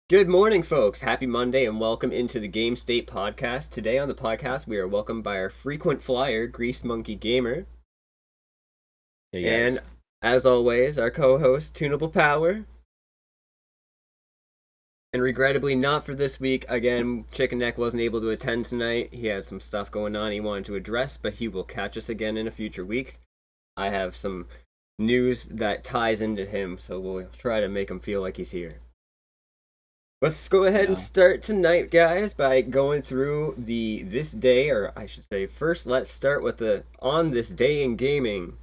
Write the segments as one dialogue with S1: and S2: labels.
S1: Good morning, folks. Happy Monday and welcome into the GameState podcast. Today on the podcast, we are welcomed by our frequent flyer, GreaseMonkeyGamer,
S2: Hey
S1: and
S2: guys.
S1: as always, our co-host, TuneablePower. And regrettably, not for this week. Again, ChickeNeck wasn't able to attend tonight. He had some stuff going on he wanted to address, but he will catch us again in a future week. I have some news that ties into him, so we'll try to make him feel like he's here. Let's go ahead and start tonight, guys, by going through this day, or I should say, first let's start with the on this day in gaming.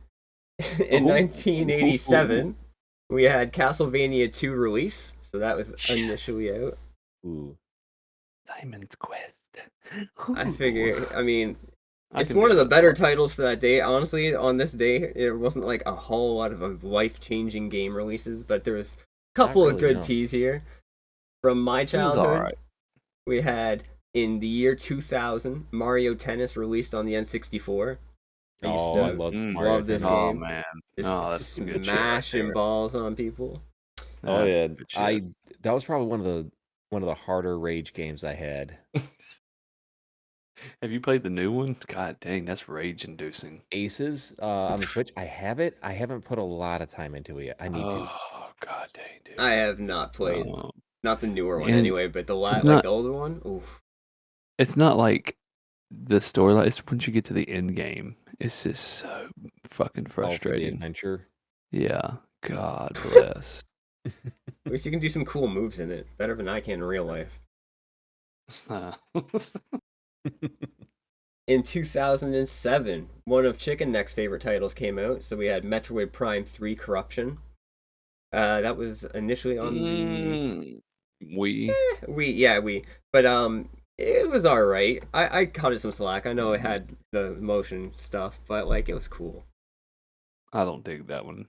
S1: In 1987, we had Castlevania 2 release, so that was initially out.
S2: Ooh.
S3: Simon's Quest.
S1: I figure, it's one of the better titles for that day. Honestly, on this day, it wasn't like a whole lot of life-changing game releases, but there was a couple of good teas here. From my childhood, we had, in the year 2000, Mario Tennis released on the N64. I used to love this game.
S3: Oh, man.
S1: Just smashing balls on people.
S2: Oh, yeah. That was probably one of the harder rage games I had.
S3: Have you played the new one? God dang, that's rage-inducing.
S2: Aces on the Switch. I have it. I haven't put a lot of time into it yet. I need to.
S3: Oh, god dang, dude.
S1: I have not played. Not the newer one, anyway, but the the older one. Oof.
S3: It's not like the storyline. It's once you get to the end game, it's just so fucking frustrating.
S2: The adventure.
S3: Yeah. God bless.
S1: At least you can do some cool moves in it. Better than I can in real life. In 2007, one of ChickeNeck's favorite titles came out. So we had Metroid Prime 3 Corruption. That was initially on the Wii. But it was alright. I cut it some slack. I know it had the motion stuff, but it was cool.
S3: I don't dig that one.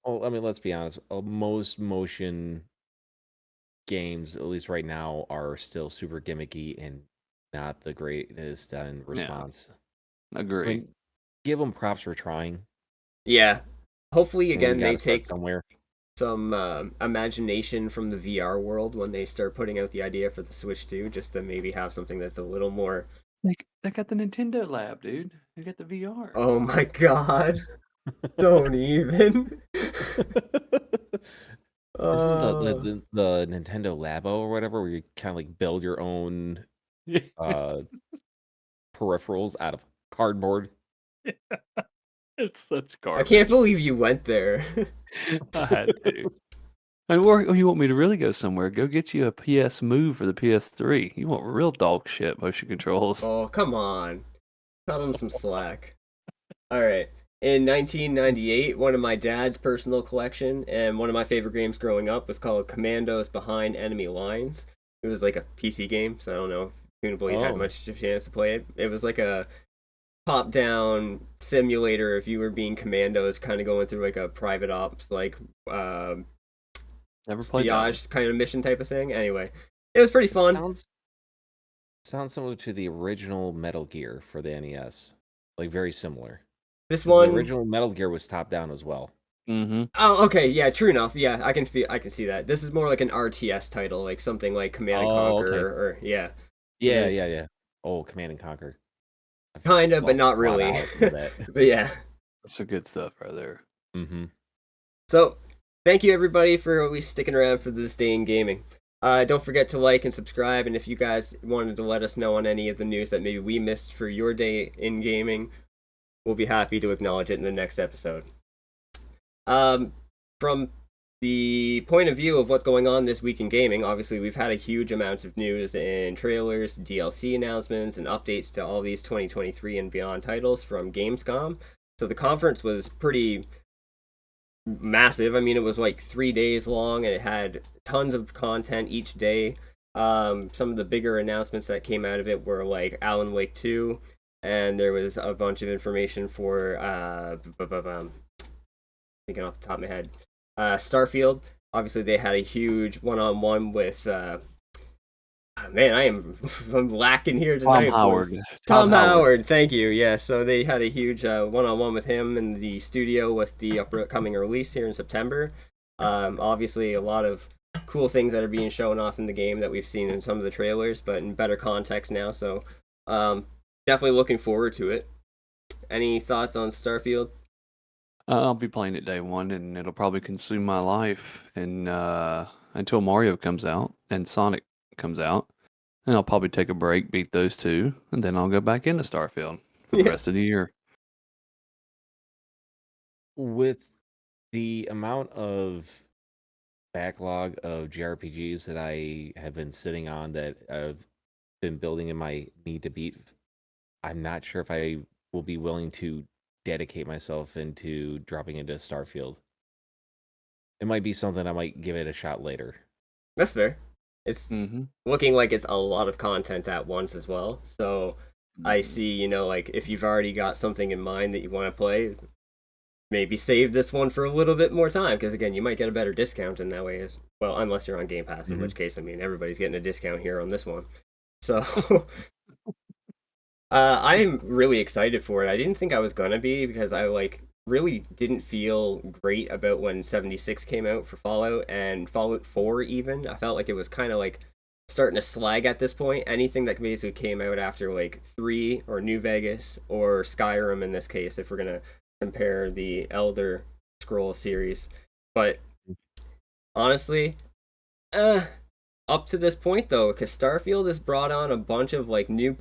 S2: Well, let's be honest. Most motion games, at least right now, are still super gimmicky and not the greatest in response.
S3: Yeah. Agree.
S2: Give them props for trying.
S1: Yeah. Hopefully, again, they take
S2: somewhere.
S1: Some imagination from the VR world when they start putting out the idea for the Switch 2, just to maybe have something that's a little more...
S3: They got the Nintendo Lab, dude. They got the VR.
S1: Oh my god. Don't even.
S2: Isn't the Nintendo Labo or whatever, where you kind of build your own peripherals out of cardboard?
S3: It's such garbage.
S1: I can't believe you went there.
S3: I had to. Or you want me to really go somewhere? Go get you a PS Move for the PS3. You want real dog shit motion controls.
S1: Oh, come on. Cut him some slack. Alright. In 1998, one of my dad's personal collection and one of my favorite games growing up was called Commandos Behind Enemy Lines. It was like a PC game, so I don't know if Tunable you had much chance to play it. It was like a top-down simulator if you were being commandos, kind of going through a private ops,
S3: never played
S1: triage kind of mission type of thing. Anyway, it was pretty fun.
S2: Sounds similar to the original Metal Gear for the NES. Very similar.
S1: This one,
S2: the original Metal Gear was top-down as well.
S3: Mm-hmm.
S1: Oh, okay, yeah, true enough. Yeah, I can see that. This is more like an RTS title, like something like Command and Conquer, or
S2: Yeah. Oh, Command and Conquer.
S1: Kind of, but not really. But yeah.
S3: That's some good stuff right there.
S2: Mm-hmm.
S1: So, thank you everybody for always sticking around for this day in gaming. Don't forget to like and subscribe, and if you guys wanted to let us know on any of the news that maybe we missed for your day in gaming, we'll be happy to acknowledge it in the next episode. From the point of view of what's going on this week in gaming, obviously we've had a huge amount of news and trailers, DLC announcements, and updates to all these 2023 and beyond titles from Gamescom. So the conference was pretty massive. It was 3 days long, and it had tons of content each day. Some of the bigger announcements that came out of it were Alan Wake 2, and there was a bunch of information for thinking off the top of my head, Starfield. Obviously, they had a huge one-on-one with I'm lacking here tonight. Tom Howard, thank you. Yeah, so they had a huge one-on-one with him in the studio with the upcoming release here in September. Obviously, a lot of cool things that are being shown off in the game that we've seen in some of the trailers, but in better context now. So definitely looking forward to it. Any thoughts on Starfield?
S3: I'll be playing it day one, and it'll probably consume my life and until Mario comes out and Sonic comes out. And I'll probably take a break, beat those two, and then I'll go back into Starfield for the
S1: Yeah.
S3: rest of the year.
S2: With the amount of backlog of JRPGs that I have been sitting on that I've been building in my need to beat, I'm not sure if I will be willing to dedicate myself into dropping into Starfield. It might be something I might give it a shot later.
S1: That's fair. It's
S3: Mm-hmm.
S1: looking like it's a lot of content at once as well. So I see, you know, like if you've already got something in mind that you want to play, maybe save this one for a little bit more time, because again, you might get a better discount in that way as well, unless you're on Game Pass, in which case, I mean, everybody's getting a discount here on this one. So I'm really excited for it. I didn't think I was gonna be, because I like really didn't feel great about when 76 came out for Fallout, and Fallout 4 even. I felt like it was kind of like starting to slag at this point. Anything that basically came out after like 3 or New Vegas or Skyrim in this case, if we're gonna compare the Elder Scrolls series. But honestly, up to this point though, because Starfield has brought on a bunch of like new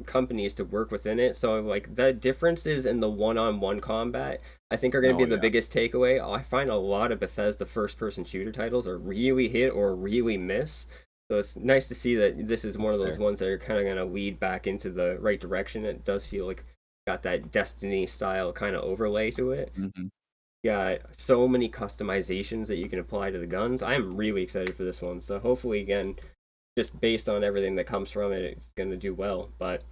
S1: companies to work within it, so like the differences in the one-on-one combat I think are going to be the biggest takeaway. I find a lot of Bethesda first-person shooter titles are really hit or really miss, so it's nice to see that this is one of those ones that are kind of going to lead back into the right direction. It does feel like got that Destiny style kind of overlay to it.
S3: Mm-hmm.
S1: Got so many customizations that you can apply to the guns. I'm really excited for this one. So hopefully, again, just based on everything that comes from it, it's going to do well. But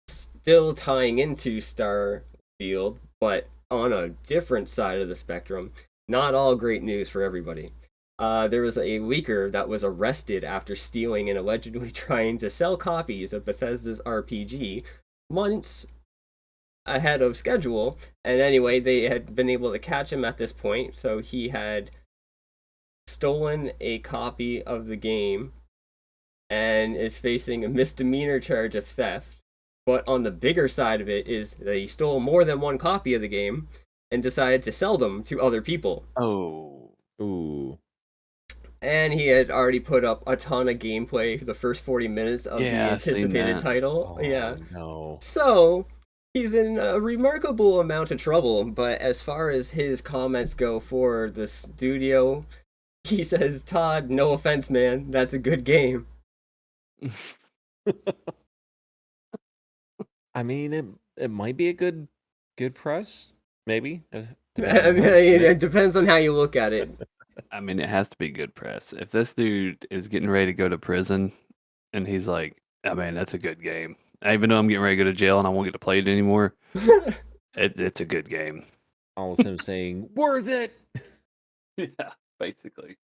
S1: still tying into Starfield, but on a different side of the spectrum, not all great news for everybody. There was a leaker that was arrested after stealing and allegedly trying to sell copies of Bethesda's RPG months ahead of schedule. And anyway, they had been able to catch him at this point, so he had stolen a copy of the game and is facing a misdemeanor charge of theft. But on the bigger side of it is that he stole more than one copy of the game and decided to sell them to other people.
S3: Oh.
S2: Ooh.
S1: And he had already put up a ton of gameplay for the first 40 minutes of the anticipated title.
S2: Oh, no.
S1: So he's in a remarkable amount of trouble, but as far as his comments go for the studio, he says, Todd, no offense, man, that's a good game.
S2: I mean, it might be a good press, maybe.
S1: I mean, it depends on how you look at it.
S3: I mean, it has to be good press. If this dude is getting ready to go to prison and he's like, I mean, that's a good game. Even though I'm getting ready to go to jail and I won't get to play it anymore, it's a good game.
S2: Almost him saying, worth it!
S3: Yeah, basically.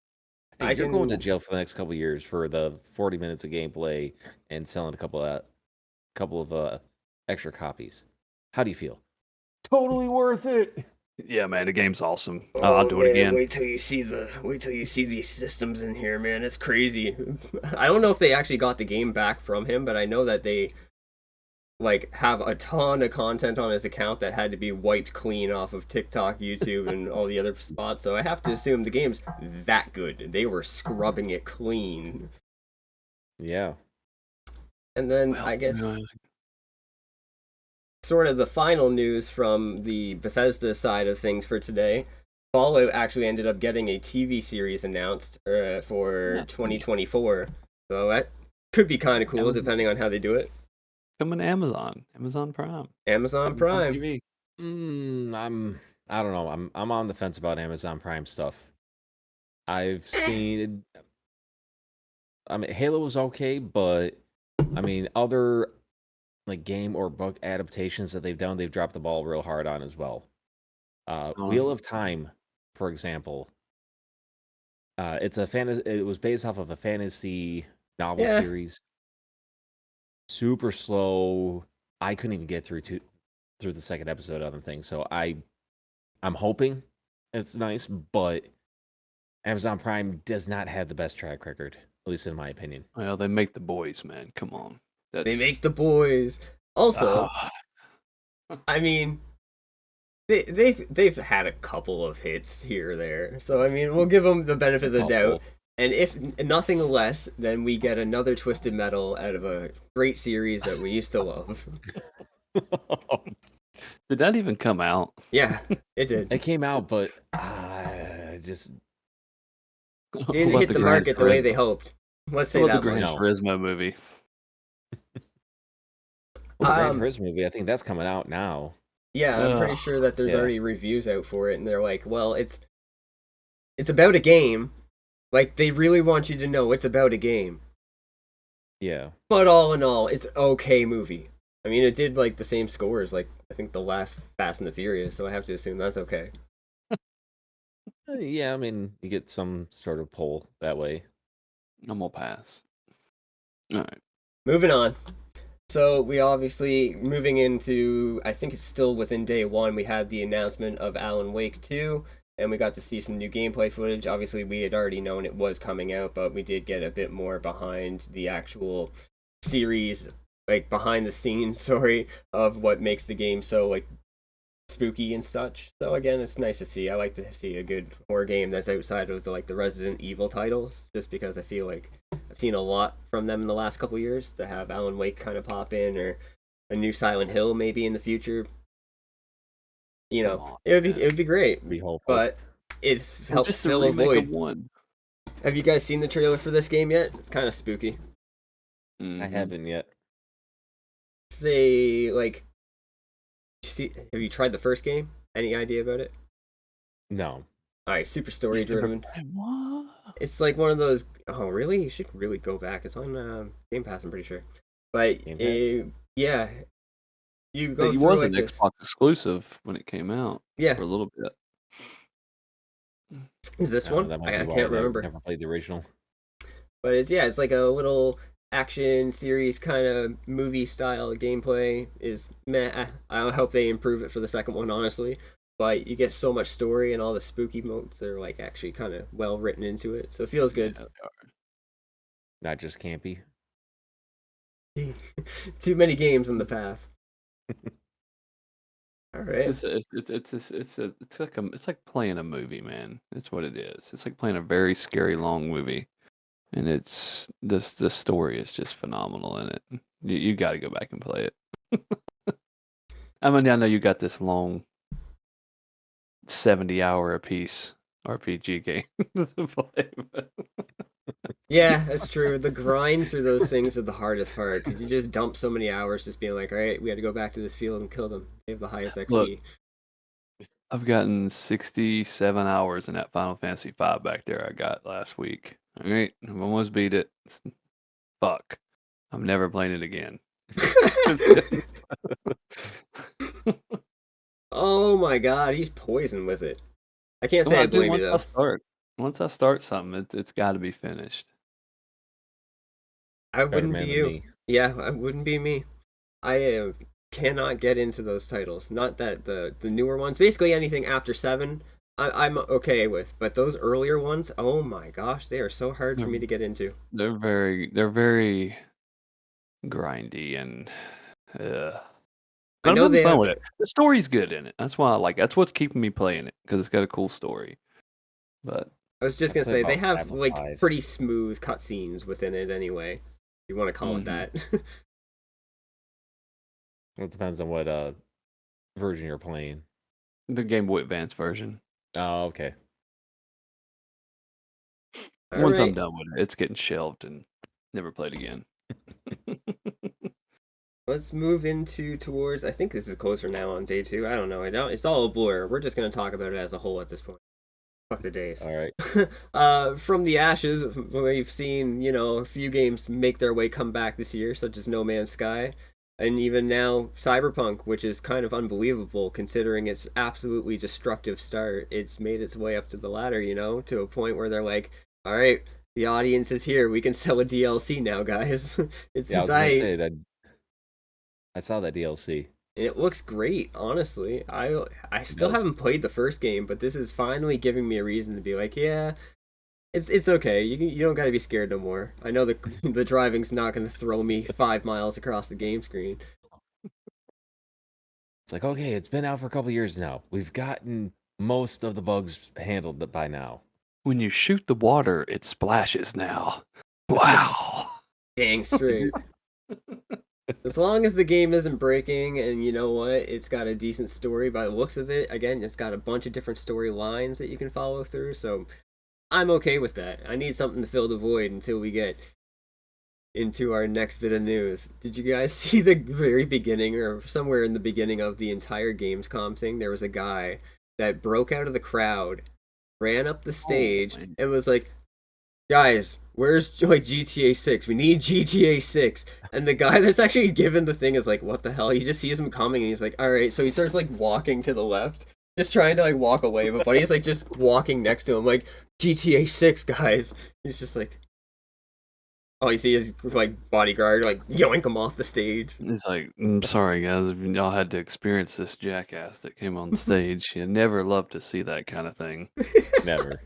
S2: Hey, you're going to jail for the next couple of years for the 40 minutes of gameplay and selling a couple of extra copies. How do you feel? Totally worth it!
S3: Yeah, man, the game's awesome. I'll do it again.
S1: Wait till you see these systems in here, man. It's crazy. I don't know if they actually got the game back from him, but I know that they like have a ton of content on his account that had to be wiped clean off of TikTok, YouTube, and all the other spots. So I have to assume the game's that good. They were scrubbing it clean.
S2: Yeah.
S1: And then I guess sort of the final news from the Bethesda side of things for today, Fallout actually ended up getting a TV series announced for 2024. So that could be kind of cool, depending on how they do it.
S3: Coming to Amazon Prime.
S1: Amazon Prime.
S3: TV.
S2: I don't know. I'm on the fence about Amazon Prime stuff. I've seen. I mean, Halo was okay, but I mean, other like game or book adaptations that they've done, they've dropped the ball real hard on as well. Wheel of Time, for example. It's a It was based off of a fantasy novel series. Super slow. I couldn't even get through the second episode of the thing. So I'm hoping it's nice, but Amazon Prime does not have the best track record, at least in my opinion.
S3: Well, they make the boys, man. Come on.
S1: They make the boys. Also,
S3: Ah.
S1: I mean, they've had a couple of hits here or there, so I mean, we'll give them the benefit of the doubt. And if nothing less, then we get another Twisted Metal out of a great series that we used to love.
S3: Did that even come out?
S1: Yeah, it did.
S2: It came out, but just
S1: Didn't hit the market the way they hoped. Let's say
S3: What
S1: that
S3: about the Gran
S1: much.
S3: Turismo movie?
S2: Well, the Gran Turismo movie, I think that's coming out now.
S1: Yeah, I'm pretty sure that there's already reviews out for it, and they're like, well, it's about a game. Like, they really want you to know it's about a game.
S2: Yeah.
S1: But all in all, it's okay movie. I mean, it did, like, the same scores, like, I think the last Fast and the Furious, so I have to assume that's okay.
S2: Yeah, I mean, you get some sort of pull that way.
S3: I'm gonna pass. All right.
S1: Moving on. So we obviously, moving into, I think it's still within day one, we had the announcement of Alan Wake 2, and we got to see some new gameplay footage. Obviously, we had already known it was coming out, but we did get a bit more behind the actual series, like behind the scenes, sorry, of what makes the game so, like, spooky and such. So again, it's nice to see. I like to see a good horror game that's outside of the Resident Evil titles, just because I feel like I've seen a lot from them in the last couple years. To have Alan Wake kind of pop in, or a new Silent Hill maybe in the future, you know, it would be great. But it's helps
S3: just
S1: fill a void.
S3: One.
S1: Have you guys seen the trailer for this game yet? It's kind of spooky.
S2: I haven't yet.
S1: Say, like, have you tried the first game? Any idea about it?
S2: No.
S1: Alright, super story driven.
S3: What?
S1: It's like one of those. Oh, really? You should really go back. It's on Game Pass, I'm pretty sure. But yeah, you go.
S3: It
S1: through
S3: was
S1: like
S3: an
S1: this.
S3: Xbox exclusive when it came out.
S1: Yeah,
S3: for a little bit.
S1: Is this one? I can't remember.
S2: Never played the original.
S1: But it's like a little action series kind of movie style gameplay. Is meh. I hope they improve it for the second one, honestly. But you get so much story, and all the spooky modes that are like actually kind of well written into it, so it feels good.
S2: Not just campy.
S1: Too many games in the path. All right.
S3: It's like playing a movie, man. That's what it is. It's like playing a very scary long movie, and it's the story is just phenomenal in it. You got to go back and play it. I mean, I know you got this long 70-hour a piece RPG game to play.
S1: Yeah, that's true. The grind through those things are the hardest part, because you just dump so many hours just being like, all right, we had to go back to this field and kill them. They have the highest XP.
S3: Look, I've gotten 67 hours in that Final Fantasy V back there I got last week. All right, I've almost beat it. Fuck. I'm never playing it again.
S1: Oh my god, he's poisoned with it. I can't say I blame you, though.
S3: Once I start something, it's got to be finished.
S1: I wouldn't be you. Yeah, I wouldn't be me. I cannot get into those titles. Not that the newer ones. Basically anything after 7, I'm okay with. But those earlier ones, oh my gosh, they are so hard for me to get into.
S3: They're very grindy and.
S1: I know they
S3: fun with it. The story's good in it. That's why I like. That's what's keeping me playing it, because it's got a cool story. But
S1: I was just gonna say they have like pretty smooth cutscenes within it anyway. If you want to call it that.
S2: Well, it depends on what version you're playing.
S3: The Game Boy Advance version.
S2: Oh, okay.
S3: Once I'm done with it, it's getting shelved and never played again.
S1: Let's move towards. I think this is closer now on day 2. I don't know. It's all a blur. We're just gonna talk about it as a whole at this point. Fuck the days.
S2: All right.
S1: From the ashes, we've seen a few games make their way come back this year, such as No Man's Sky, and even now Cyberpunk, which is kind of unbelievable considering its absolutely destructive start. It's made its way up to the ladder, to a point where they're like, all right, the audience is here. We can sell a DLC now, guys.
S2: I was gonna say that. I saw that DLC.
S1: It looks great, honestly. I still haven't played the first game, but this is finally giving me a reason to be like, yeah, It's okay. You don't got to be scared no more. I know the driving's not going to throw me 5 miles across the game screen.
S2: It's like, okay, it's been out for a couple years now. We've gotten most of the bugs handled by now.
S3: When you shoot the water, it splashes now. Wow.
S1: Dang straight. As long as the game isn't breaking, and you know what, it's got a decent story by the looks of it. Again, it's got a bunch of different storylines that you can follow through, so I'm okay with that. I need something to fill the void until we get into our next bit of news. Did you guys see the very beginning, or somewhere in the beginning of the entire Gamescom thing, there was a guy that broke out of the crowd, ran up the stage, and was like, guys, where's like GTA 6? We need GTA 6. And the guy that's actually given the thing is like, what the hell? He just sees him coming and he's like, all right. So he starts like walking to the left, just trying to like walk away. But Buddy's like just walking next to him, like, GTA 6, guys. He's just like, oh, you see his like bodyguard like yoink him off the stage.
S3: It's like, I'm sorry, guys, if y'all had to experience this jackass that came on stage. You never love to see that kind of thing.
S2: Never.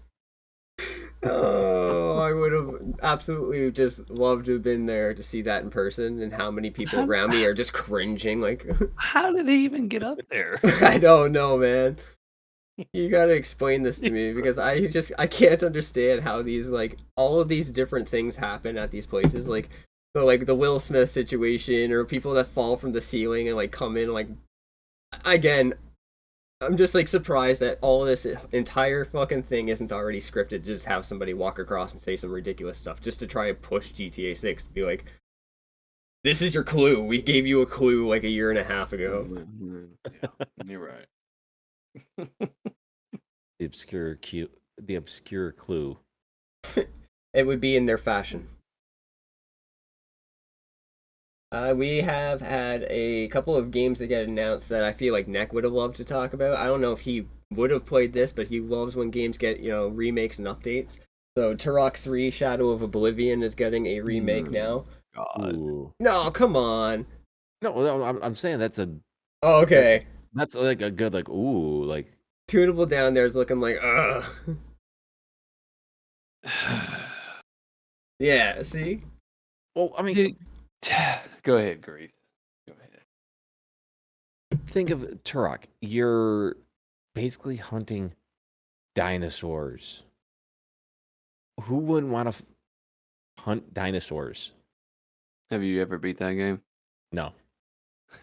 S1: Oh, I would have absolutely just loved to have been there to see that in person, and how many people around me are just cringing. Like,
S3: how did he even get up there?
S1: I don't know, man. You gotta explain this to me, because I can't understand how these like all of these different things happen at these places. Like the Will Smith situation, or people that fall from the ceiling and like come in. Like, again, I'm just like surprised that all of this entire fucking thing isn't already scripted to just have somebody walk across and say some ridiculous stuff just to try and push GTA 6 to be like, this is your clue. We gave you a clue like a year and a half ago.
S3: Yeah, you're right.
S2: The obscure clue.
S1: It would be in their fashion. We have had a couple of games that get announced that I feel like Neck would have loved to talk about. I don't know if he would have played this, but he loves when games get, remakes and updates. So Turok 3 Shadow of Oblivion is getting a remake now.
S3: God.
S2: Ooh.
S1: No, come on.
S2: No, I'm saying that's a.
S1: Oh, okay.
S2: That's like a good like ooh like.
S1: Tunable down there is looking like ugh. Yeah. See.
S2: Well, I mean.
S3: Go ahead, Grease. Go ahead.
S2: Think of Turok. You're basically hunting dinosaurs. Who wouldn't want to hunt dinosaurs?
S3: Have you ever beat that game?
S2: No.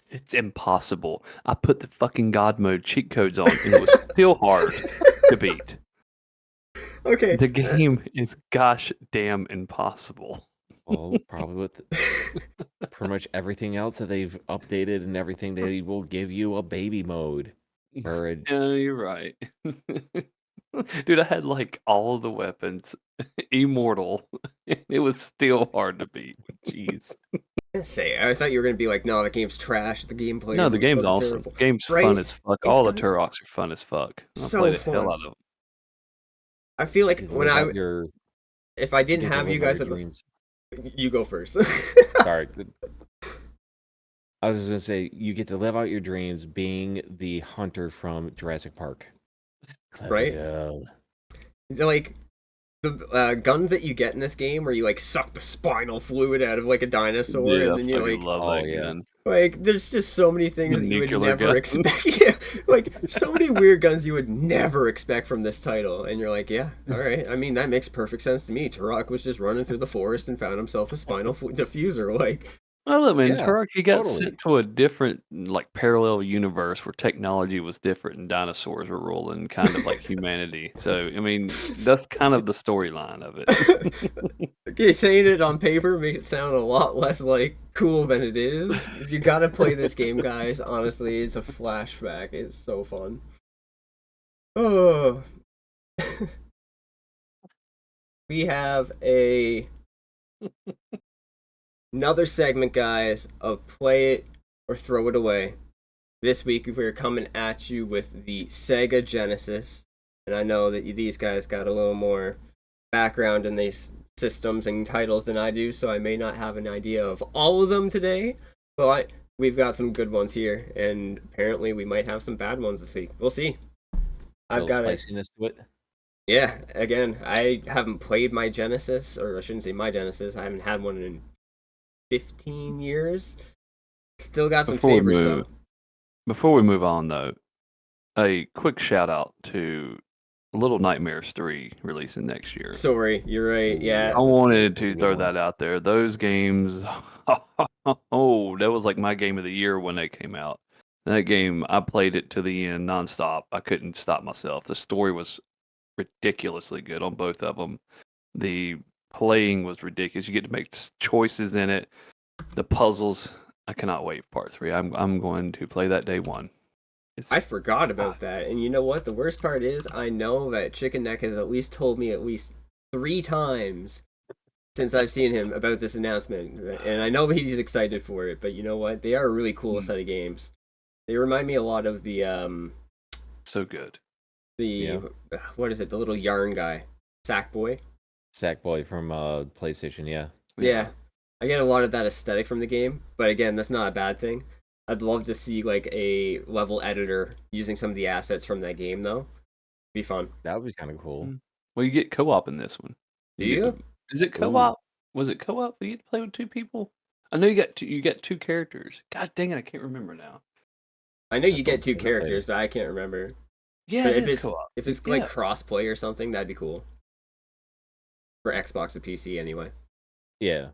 S3: It's impossible. I put the fucking God mode cheat codes on, and it was still hard to beat.
S1: Okay.
S3: The game is gosh damn impossible.
S2: Well, probably with pretty much everything else that they've updated and everything, they will give you a baby mode. Or
S3: Yeah, you're right. Dude, I had like all the weapons, immortal. It was still hard to beat. Jeez.
S1: I thought you were gonna be like, no, the game's trash. The gameplay.
S3: No, the game's awesome.
S1: Terrible.
S3: Game's
S1: right?
S3: Fun as fuck.
S1: It's
S3: All the
S1: good.
S3: Turoks are fun as fuck. I
S1: So
S3: played the
S1: fun.
S3: hell out of them.
S1: I feel like if I didn't
S2: get to
S1: have you
S2: live out
S1: guys,
S2: your dreams.
S1: you go first.
S2: Sorry. I was just gonna say you get to live out your dreams being the hunter from Jurassic Park.
S1: Right?
S2: Cleo.
S1: Like the guns that you get in this game, where you like suck the spinal fluid out of like a dinosaur,
S3: Yeah,
S1: and then you
S3: fucking
S1: like,
S3: love
S2: oh,
S3: that
S2: yeah.
S3: gun.
S1: like there's just so many things that you would
S3: Nuclear
S1: never
S3: gun.
S1: expect. Yeah, like so many weird guns you would never expect from this title, and you're like, yeah, all right. I mean, that makes perfect sense to me. Turok was just running through the forest and found himself a spinal diffuser. Like,
S3: Well, look, man,
S2: Yeah,
S3: Turok, he got
S2: totally.
S3: sent to a different, like, parallel universe where technology was different and dinosaurs were ruling, kind of like humanity. So, I mean, that's kind of the storyline of it.
S1: okay, saying it on paper makes it sound a lot less like cool than it is. You gotta play this game, guys. Honestly, it's a flashback. It's so fun. Oh. We have another segment, guys, of Play It or Throw It Away. This week we're coming at you with the Sega Genesis, and I know that these guys got a little more background in these systems and titles than I do, so I may not have an idea of all of them today, but we've got some good ones here, and apparently we might have some bad ones this week. We'll see. I've got
S2: spiciness to it.
S1: Yeah, again, I haven't played my Genesis, or I shouldn't say my Genesis. I haven't had one in 15 years. Still got some
S3: Before we
S1: favorites
S3: move,
S1: though.
S3: before we move on though, a quick shout out to Little Nightmares 3 releasing next year.
S1: Sorry, you're right.
S2: Ooh,
S1: Yeah.
S3: I wanted
S2: that's a
S3: to
S2: good
S3: throw
S2: one.
S3: that out there. Those games, oh, that was like my game of the year when they came out. That game, I played it to the end nonstop. I couldn't stop myself. The story was ridiculously good on both of them. The playing was ridiculous. You get to make choices in it. The puzzles, I cannot wait for part 3. I'm going to play that day one. It's
S1: I forgot about that. And you know what? The worst part is I know that ChickeNeck has at least told me at least 3 times since I've seen him about this announcement. And I know he's excited for it, but you know what? They are a really cool set of games. They remind me a lot of
S3: so good.
S2: Yeah.
S1: what is it? The little yarn guy, Sackboy.
S2: Sackboy from PlayStation, yeah.
S1: Yeah. I get a lot of that aesthetic from the game, but again, that's not a bad thing. I'd love to see like a level editor using some of the assets from that game though. Be fun.
S2: That would be kind of cool.
S3: Well, you get co-op in this one.
S1: Do
S3: You get
S1: you?
S3: to, is it co-op? Was it co-op? You get to play with 2 people? I know you get 2 characters. God dang it, I can't remember now.
S1: I know you
S2: That
S1: get
S2: sounds
S1: 2
S2: good.
S1: characters, but I can't remember.
S3: Yeah,
S1: But
S3: it is co-op.
S1: if it's like cross-play or something, that'd be cool. For Xbox and PC anyway.
S2: Yeah.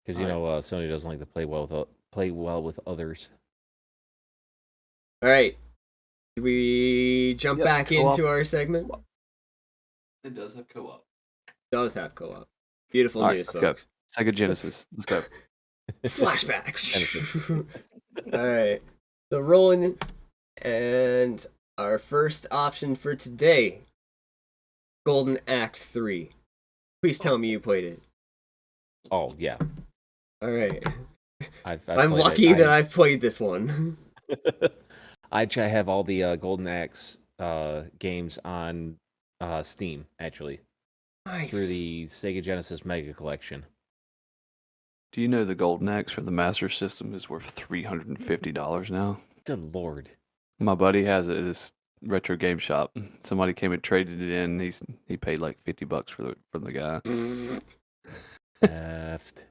S2: Because
S3: Alright.
S2: Sony doesn't like to play well with others.
S1: All right. Do we jump
S3: Yep,
S1: back
S3: co-op.
S1: into our segment?
S3: It does have co-op.
S1: Does have co-op. Beautiful
S3: All right,
S1: news,
S3: let's
S1: folks.
S3: go. Sega Genesis. Let's go.
S1: Flashback. All right. So rolling, and our first option for today, Golden Axe 3. Please tell me you played it.
S2: Oh, yeah.
S1: All right.
S2: I've
S1: I'm
S2: played
S1: lucky
S2: it.
S1: that I've played this one.
S2: I have all the Golden Axe games on Steam, actually,
S1: Nice.
S2: through the Sega Genesis Mega Collection.
S3: Do you know the Golden Axe for the Master System is worth $350 now?
S2: Good lord.
S3: My buddy has it at this retro game shop. Somebody came and traded it in. He paid like $50 from the guy.
S2: Theft.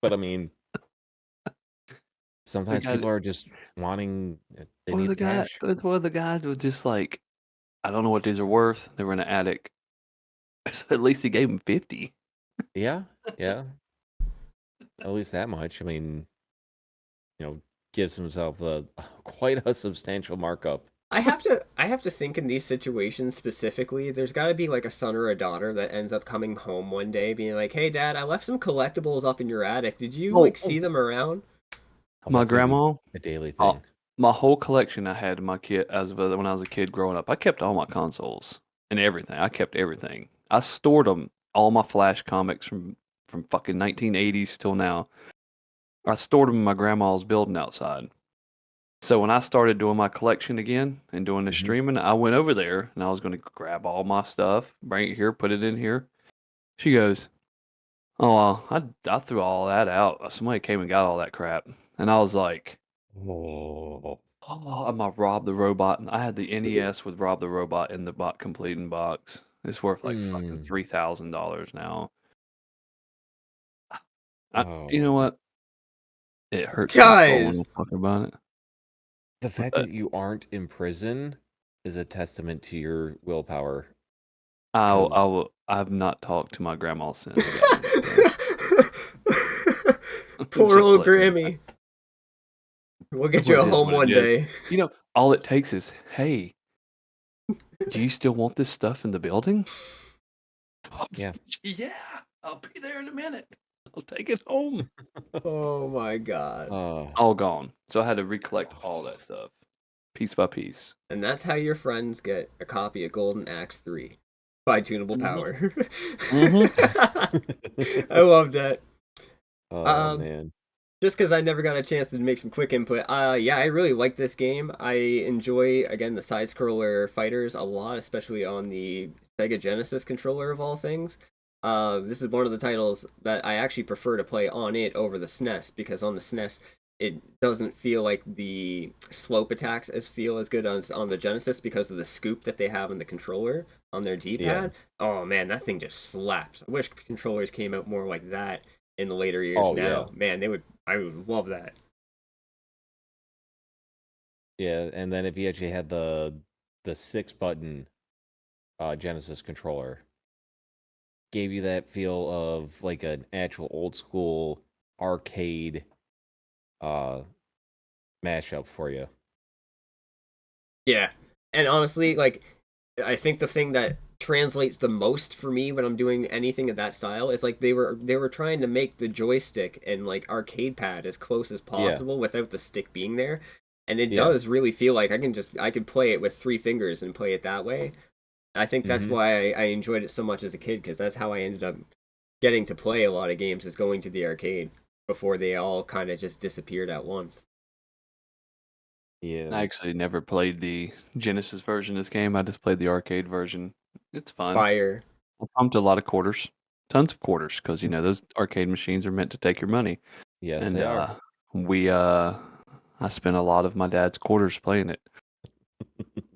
S2: But I mean, sometimes people are just wanting. They need the cash.
S3: One of the guys was just like, I don't know what these are worth. They were in an attic. So at least he gave him 50.
S2: Yeah, yeah. At least that much. I mean, gives himself quite a substantial markup.
S1: I have to think in these situations specifically, there's got to be like a son or a daughter that ends up coming home one day being like, "Hey dad, I left some collectibles up in your attic. Did you see them around?"
S3: My
S2: That's gonna be
S3: grandma,
S2: a daily thing.
S3: my whole collection I had when I was a kid growing up. I kept all my consoles and everything. I kept everything. I stored them, all my Flash comics from fucking 1980s till now. I stored them in my grandma's building outside. So when I started doing my collection again and doing the streaming, I went over there and I was going to grab all my stuff, bring it here, put it in here. She goes, "Oh, well, I threw all that out. Somebody came and got all that crap." And I was like,
S2: Oh,
S3: I'm a Rob the Robot. I had the NES with Rob the Robot in the completing box. It's worth like fucking $3,000 now. You know what? It hurts my soul when
S1: Guys!
S3: I talk about it.
S2: the fact that you aren't in prison is a testament to your willpower.
S3: I've not talked to my grandma since.
S1: Poor
S3: Just
S1: old
S3: let you know.
S1: Grammy. We'll get you a
S3: It is
S1: home
S3: what
S1: one
S3: it is.
S1: day.
S3: You know, all it takes is, hey, do you still want this stuff in the building?
S2: Yeah.
S3: Yeah, I'll be there in a minute. I'll take it home.
S1: Oh my god.
S3: All gone. So I had to recollect all that stuff, piece by piece.
S1: And that's how your friends get a copy of Golden Axe 3 by TuneablePower. I love that.
S2: Oh man.
S1: Just because I never got a chance to make some quick input, yeah, I really like this game. I enjoy, again, the side-scroller fighters a lot, especially on the Sega Genesis controller of all things. This is one of the titles that I actually prefer to play on it over the SNES, because on the SNES, it doesn't feel like the slope attacks feel as good on the Genesis because of the scoop that they have in the controller on their D-pad. Oh man, that thing just slaps. I wish controllers came out more like that in the later years.
S2: Oh,
S1: now.
S2: yeah.
S1: Man, I would love that.
S2: Yeah, and then if you actually had the 6-button Genesis controller, gave you that feel of like an actual old school arcade uh mashup for you.
S1: Yeah. And honestly, like, I think the thing that translates the most for me when I'm doing anything of that style is like they were trying to make the joystick and like arcade pad as close as
S2: Yeah.
S1: possible without the stick being there. And it
S2: Yeah.
S1: does really feel like I can play it with 3 fingers and play it that way. I think that's
S2: Mhm.
S1: why I enjoyed it so much as a kid, because that's how I ended up getting to play a lot of games, is going to the arcade before they all kind of just disappeared at once.
S2: Yeah.
S3: I actually never played the Genesis version of this game. I just played the arcade version. It's fun.
S1: Fire.
S3: I pumped a lot of quarters, tons of quarters, because those arcade machines are meant to take your money.
S2: Yes,
S3: And
S2: they are.
S3: I spent a lot of my dad's quarters playing it.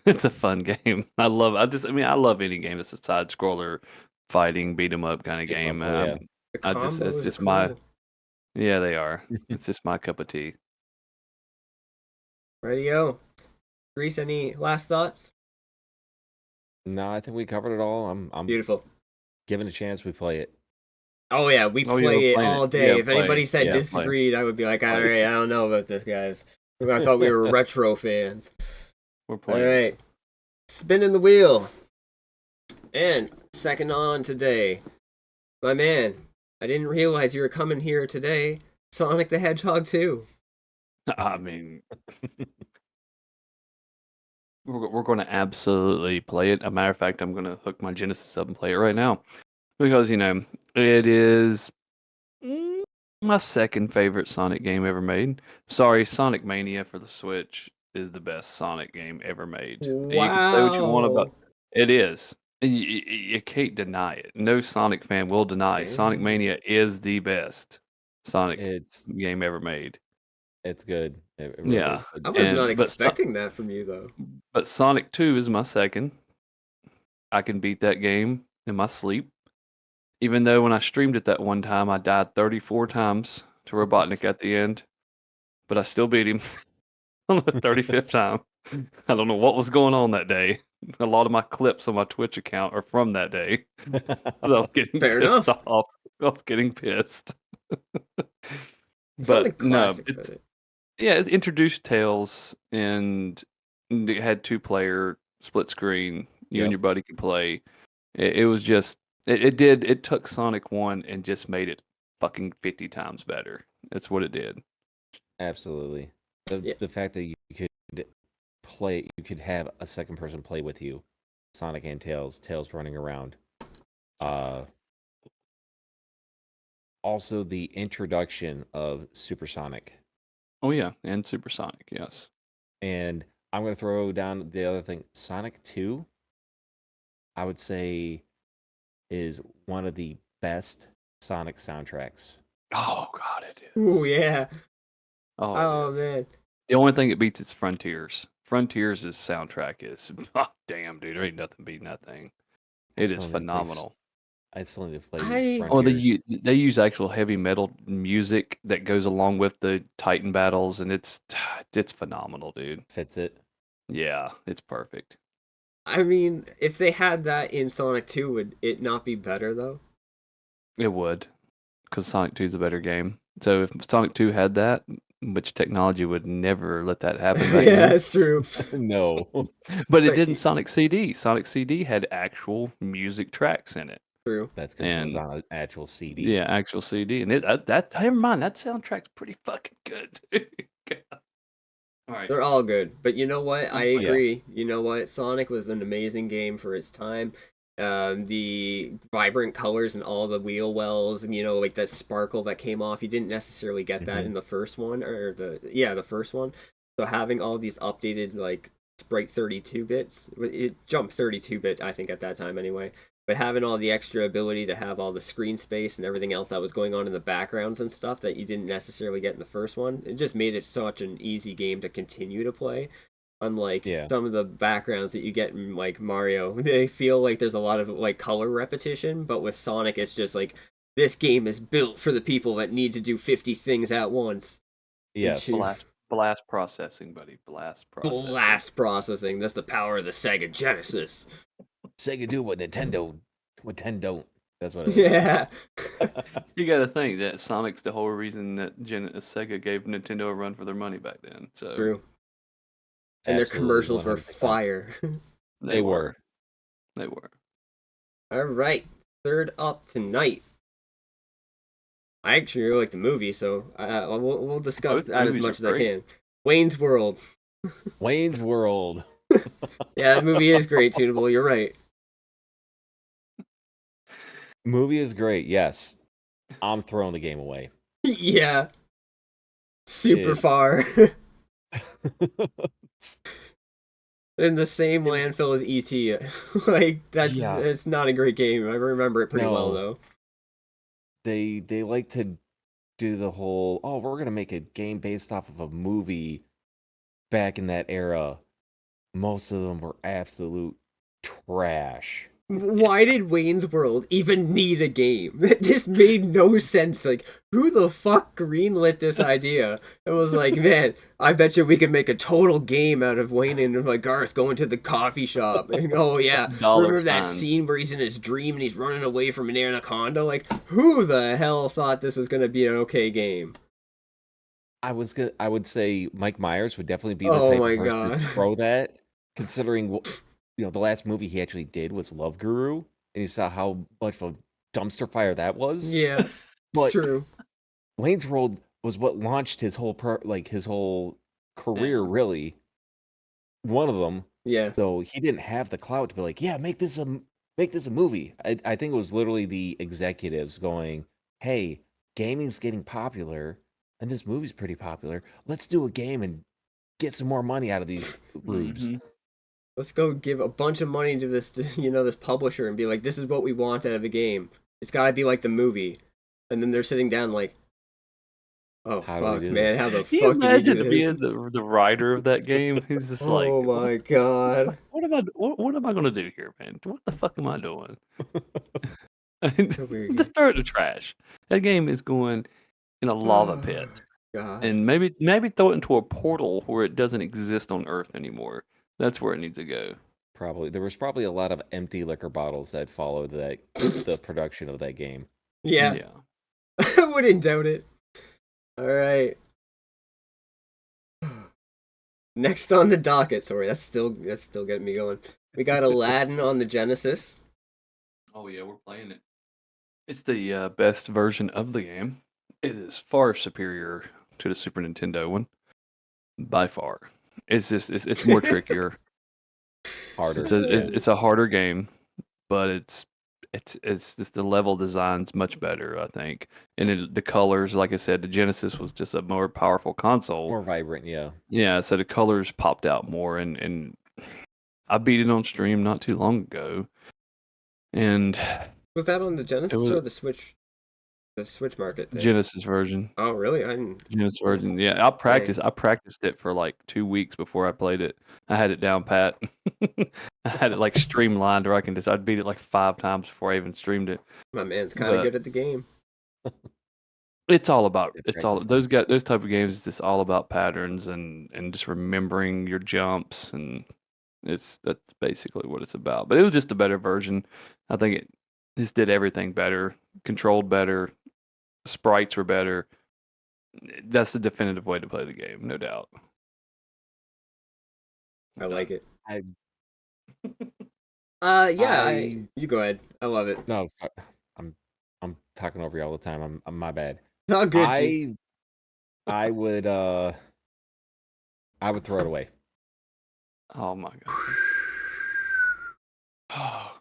S3: It's a fun game. I love. I love any game that's a side scroller, fighting, beat 'em up kind of
S2: Beat 'em up,
S3: game.
S2: yeah.
S1: The
S3: It's
S1: combos are
S3: just
S1: cool.
S3: yeah, they are. It's just my cup of tea.
S1: Radio. Grease, any last thoughts?
S2: No, I think we covered it all. I'm
S1: Beautiful.
S2: given a chance, we play it.
S1: Oh yeah, we
S3: Oh, yeah, we're
S1: play it
S3: playing it.
S1: all day.
S3: Yeah,
S1: If anybody said
S3: play.
S1: disagreed, I would be like, all
S3: Play.
S1: right, I don't know about this, guys. I thought we were retro fans.
S3: We're
S1: All
S3: playing.
S1: right, spinning the wheel. And second on today, my man. I didn't realize you were coming here today. Sonic the Hedgehog 2.
S3: I mean, we're going to absolutely play it. As a matter of fact, I'm going to hook my Genesis up and play it right now because it is my second favorite Sonic game ever made. Sorry, Sonic Mania for the Switch is the best Sonic game ever made. You can say what you want about it. Is you can't deny it. No Sonic fan will deny Sonic
S1: Damn.
S3: Mania is the best Sonic
S2: It's
S3: game ever made.
S2: it's good. It really
S3: Yeah.
S2: is good.
S1: I was not
S3: But
S1: expecting that from you, though.
S3: But Sonic 2 is my second. I can beat that game in my sleep. Even though when I streamed it that one time, I died 34 times to Robotnik at the end. But I still beat him on the 35th time. I don't know what was going on that day. A lot of my clips on my Twitch account are from that day. I was getting
S1: Fair
S3: pissed
S1: enough.
S3: off. I was getting pissed.
S1: Sonic
S3: But no,
S1: classic, but
S3: it's introduced Tails, and it had 2-player split screen. You and
S2: Yep.
S3: your buddy could play. It was just it took Sonic 1 and just made it fucking 50 times better. That's what it did.
S2: Absolutely.
S1: Yeah.
S2: The fact that you could have a second person play with you, Sonic and Tails running around. Also the introduction of Supersonic.
S3: Oh yeah, and Supersonic, yes.
S2: And I'm going to throw down the other thing. Sonic 2, I would say, is one of the best Sonic soundtracks.
S3: Oh god, it is.
S1: ooh, yeah.
S3: Oh,
S1: Oh,
S3: it is.
S1: man.
S3: The only thing it beats is Frontiers. Frontiers' soundtrack is damn, dude. There ain't nothing beating that thing. It is phenomenal.
S2: I still need to play
S1: I-
S3: Oh,
S2: Frontiers.
S3: they use actual heavy metal music that goes along with the Titan battles, and it's phenomenal, dude.
S2: Fits it.
S3: Yeah, it's perfect.
S1: I mean, if they had that in Sonic 2, would it not be better, though?
S3: It would, because Sonic 2 is a better game. So if Sonic 2 had that, which technology would never let that happen back
S1: Yeah,
S3: then.
S1: that's true.
S2: No.
S3: But it
S1: But
S3: didn't Sonic CD. Sonic CD had actual music tracks in it.
S1: True.
S2: That's because it was
S3: And
S2: on an actual CD.
S3: yeah, actual CD. And never mind, that soundtrack's pretty fucking good. All right.
S1: They're all good. But you know what? I
S3: Yeah.
S1: agree. You know what? Sonic was an amazing game for its time. The vibrant colors and all the wheel wells and, like that sparkle that came off. You didn't necessarily get that in the first one, or the first one. So having all these updated, like, sprite 32 bits, it jumped 32-bit, I think, at that time anyway. but having all the extra ability to have all the screen space and everything else that was going on in the backgrounds and stuff that you didn't necessarily get in the first one, it just made it such an easy game to continue to play. Unlike some of the backgrounds that you get in like Mario, they feel like there's a lot of like color repetition, but with Sonic it's just like this game is built for the people that need to do 50 things at once.
S2: Yes.
S3: Blast processing, buddy. Blast processing.
S1: Blast processing. That's the power of the Sega Genesis.
S2: Sega do what Nintendo don't. That's what it is.
S1: Yeah.
S3: You got to think that Sonic's the whole reason that Sega gave Nintendo a run for their money back then. So
S1: true. And their commercials 100%. Were fire.
S2: They were.
S3: They were.
S1: All right. Third up tonight. I actually really like the movie, so we'll discuss that as much as I can. Wayne's World.
S2: Wayne's World.
S1: Yeah, that movie is great, Tunable. You're right.
S2: Movie is great, yes. I'm throwing the game away.
S1: Yeah. Super far. In the same landfill as E.T. Like, it's not a great game. I remember it pretty well, though.
S2: They like to do the whole, we're going to make a game based off of a movie back in that era. Most of them were absolute trash.
S1: Why did Wayne's World even need a game? This made no sense. Like, who the fuck greenlit this idea? It was like, man, I bet you we could make a total game out of Wayne and like Garth going to the coffee shop. And, remember that scene where he's in his dream and he's running away from an anaconda? Like, who the hell thought this was going to be an okay game?
S2: I would say Mike Myers would definitely be the type of person to throw that, considering the last movie he actually did was Love Guru, and you saw how much of a dumpster fire that was.
S1: Yeah, it's true.
S2: Wayne's World was what launched his whole career, really. One of them.
S1: Yeah.
S2: So he didn't have the clout to be like, make this a movie. I think it was literally the executives going, hey, gaming's getting popular, and this movie's pretty popular. Let's do a game and get some more money out of these rubes.
S1: Mm-hmm. Let's go give a bunch of money to this, this publisher and be like, this is what we want out of the game. It's got to be like the movie. And then they're sitting down like, oh, fuck, man, how the fuck do we do this?
S3: Imagine being the writer of that game. He's just like,
S1: oh, my God.
S3: What am I going to do here, man? What the fuck am I doing? Just throw it in the trash. That game is going in a lava pit.
S1: God.
S3: And maybe throw it into a portal where it doesn't exist on Earth anymore. That's where it needs to go.
S2: Probably. There was probably a lot of empty liquor bottles that followed the production of that game.
S1: Yeah. I wouldn't doubt it. All right. Next on the docket. Sorry, that's still getting me going. We got Aladdin on the Genesis.
S3: Oh yeah, we're playing it. It's the best version of the game. It is far superior to the Super Nintendo one, by far. It's more trickier,
S2: harder.
S3: It's a harder game, but it's just the level design's much better, I think. And the colors, like I said, the Genesis was just a more powerful console,
S2: more vibrant.
S3: Yeah. So the colors popped out more, and I beat it on stream not too long ago. And
S1: was that on the Genesis or the Switch? The Switch market thing?
S3: Genesis version.
S1: Oh, really?
S3: Genesis version. Yeah, I practiced it for like 2 weeks before I played it. I had it down pat. I had it like streamlined, or I'd beat it like 5 times before I even streamed it.
S1: My man's kind of good at the game.
S3: It's all about those type of games. It's just all about patterns and just remembering your jumps, and that's basically what it's about. But it was just a better version. I think it just did everything better, controlled better. Sprites were better. That's the definitive way to play the game, no doubt.
S1: I like it.
S2: You
S1: go ahead. I love it.
S2: No, I'm talking over you all the time. I'm my bad.
S1: Not good.
S2: I would throw it away.
S3: Oh my god.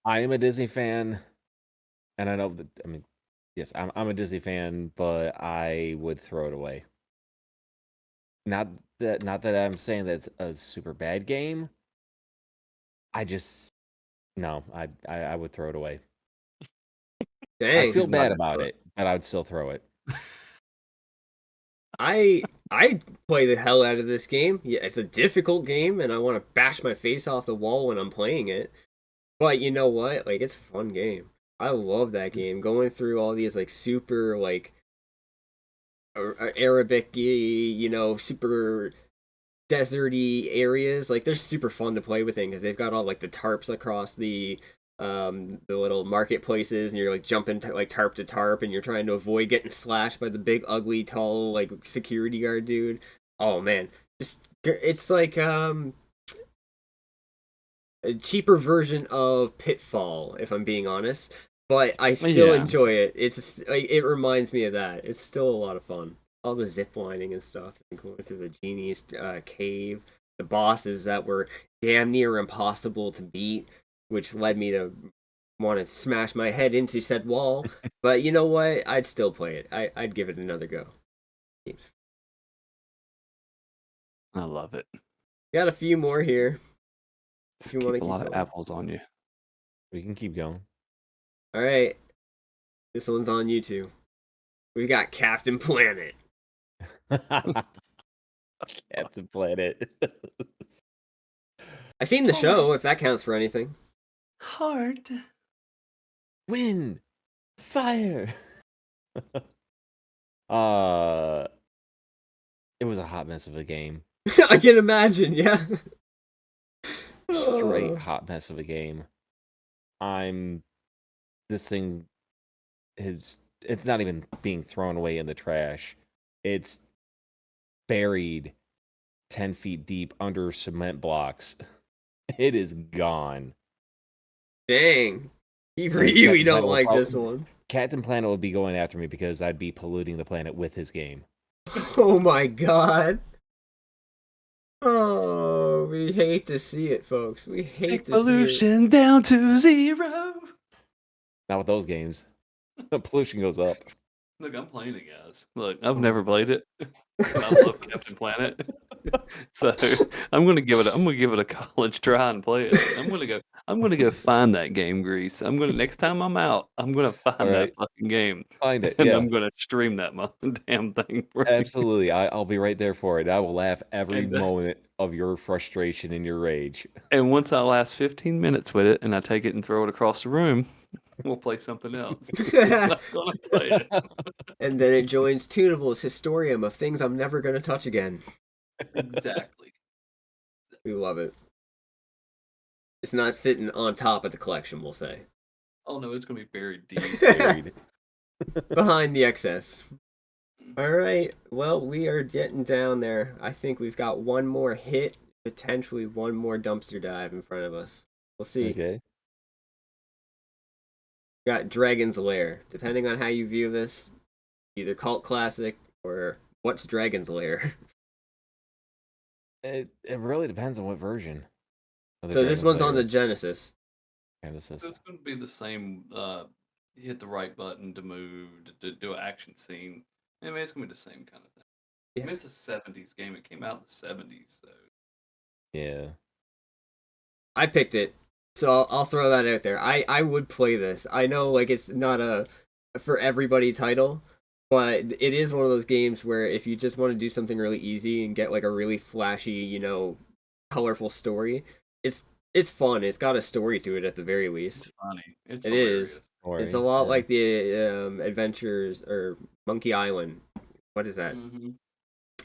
S2: I am a Disney fan. And I know that, yes, I'm a Disney fan, but I would throw it away. Not that I'm saying that it's a super bad game, I just no, I would throw it away.
S1: Dang.
S2: I feel
S3: He's not
S2: bad
S3: gonna
S2: about
S3: do it.
S2: it, but I would still throw it.
S1: I play the hell out of this game. Yeah, it's a difficult game, and I want to bash my face off the wall when I'm playing it. But you know what? Like, it's a fun game. I love that game. Going through all these like super like Arabic, super deserty areas. Like, they're super fun to play with because they've got all like the tarps across the little marketplaces, and you're like jumping like tarp to tarp, and you're trying to avoid getting slashed by the big ugly tall like security guard dude. Oh man, just it's like a cheaper version of Pitfall, if I'm being honest. But I still
S3: Yeah.
S1: enjoy it. It's like, it reminds me of that. It's still a lot of fun. All the zip lining and stuff, and going through the genie's cave. The bosses that were damn near impossible to beat, which led me to want to smash my head into said wall. But you know what? I'd still play it. I'd give it another go.
S3: I love it.
S1: Got a few more here.
S3: Just
S1: you wanna
S3: keep a
S1: keep
S3: lot of
S1: going.
S3: apples on you.
S2: We can keep going.
S1: All right, this one's on you two. We got Captain Planet.
S2: Captain Planet.
S1: I seen the show, if that counts for anything.
S3: Hard.
S2: Wind, fire. uh, it was a hot mess of a game.
S1: I can imagine, yeah.
S2: Straight hot mess of a game. This thing it's not even being thrown away in the trash. It's buried 10 feet deep under cement blocks. It is gone.
S1: Dang. You
S2: Like,
S1: really
S2: Captain
S1: don't
S2: Planet will
S1: like
S2: prob-
S1: this one.
S2: Captain Planet would be going after me because I'd be polluting the planet with his game.
S1: Oh my god. Oh, we hate to see it, folks. We hate
S3: Take
S1: to see it.
S3: pollution down to 0.
S2: Not with those games. The pollution goes up.
S3: Look, I'm playing it, guys. Look, I've never played it. But I love Captain Planet. So I'm gonna give it a college try and play it. I'm gonna go find that game, Grease. Next time I'm out, I'm gonna find that fucking game.
S2: Find it,
S3: And
S2: yeah.
S3: I'm gonna stream that damn thing for you.
S2: Absolutely. I'll be right there for it. I will laugh every
S3: And,
S2: moment of your frustration and your rage.
S3: And once I last 15 minutes with it and I take it and throw it across the room, we'll play something else. I'm not gonna play it.
S1: And then it joins Tunable's Historium of things I'm never going to touch again.
S3: Exactly.
S1: We love it. It's not sitting on top of the collection, we'll say.
S3: Oh no, it's gonna be buried deep.
S2: Buried.
S1: Behind the excess. Alright, well, we are getting down there. I think we've got one more hit, potentially one more dumpster dive in front of us. We'll see.
S2: Okay.
S1: Got Dragon's Lair. Depending on how you view this, either cult classic or what's Dragon's Lair.
S2: It really depends on what version.
S1: So this one's on the Genesis.
S2: Genesis.
S3: So it's going to be the same. You hit the right button to move, to do an action scene. I mean, it's going to be the same kind of thing.
S1: Yeah.
S3: I mean, it's a 70s game. It came out in the 70s, so.
S2: Yeah.
S1: I picked it, so I'll throw that out there. I would play this. I know, like, it's not a for everybody title, but it is one of those games where if you just want to do something really easy and get like a really flashy, colorful story, it's fun. It's got a story to it at the very least.
S3: It's funny. It's
S1: It
S3: hilarious.
S1: is. It's a lot like the Adventures or Monkey Island. What is that?
S3: Mm-hmm.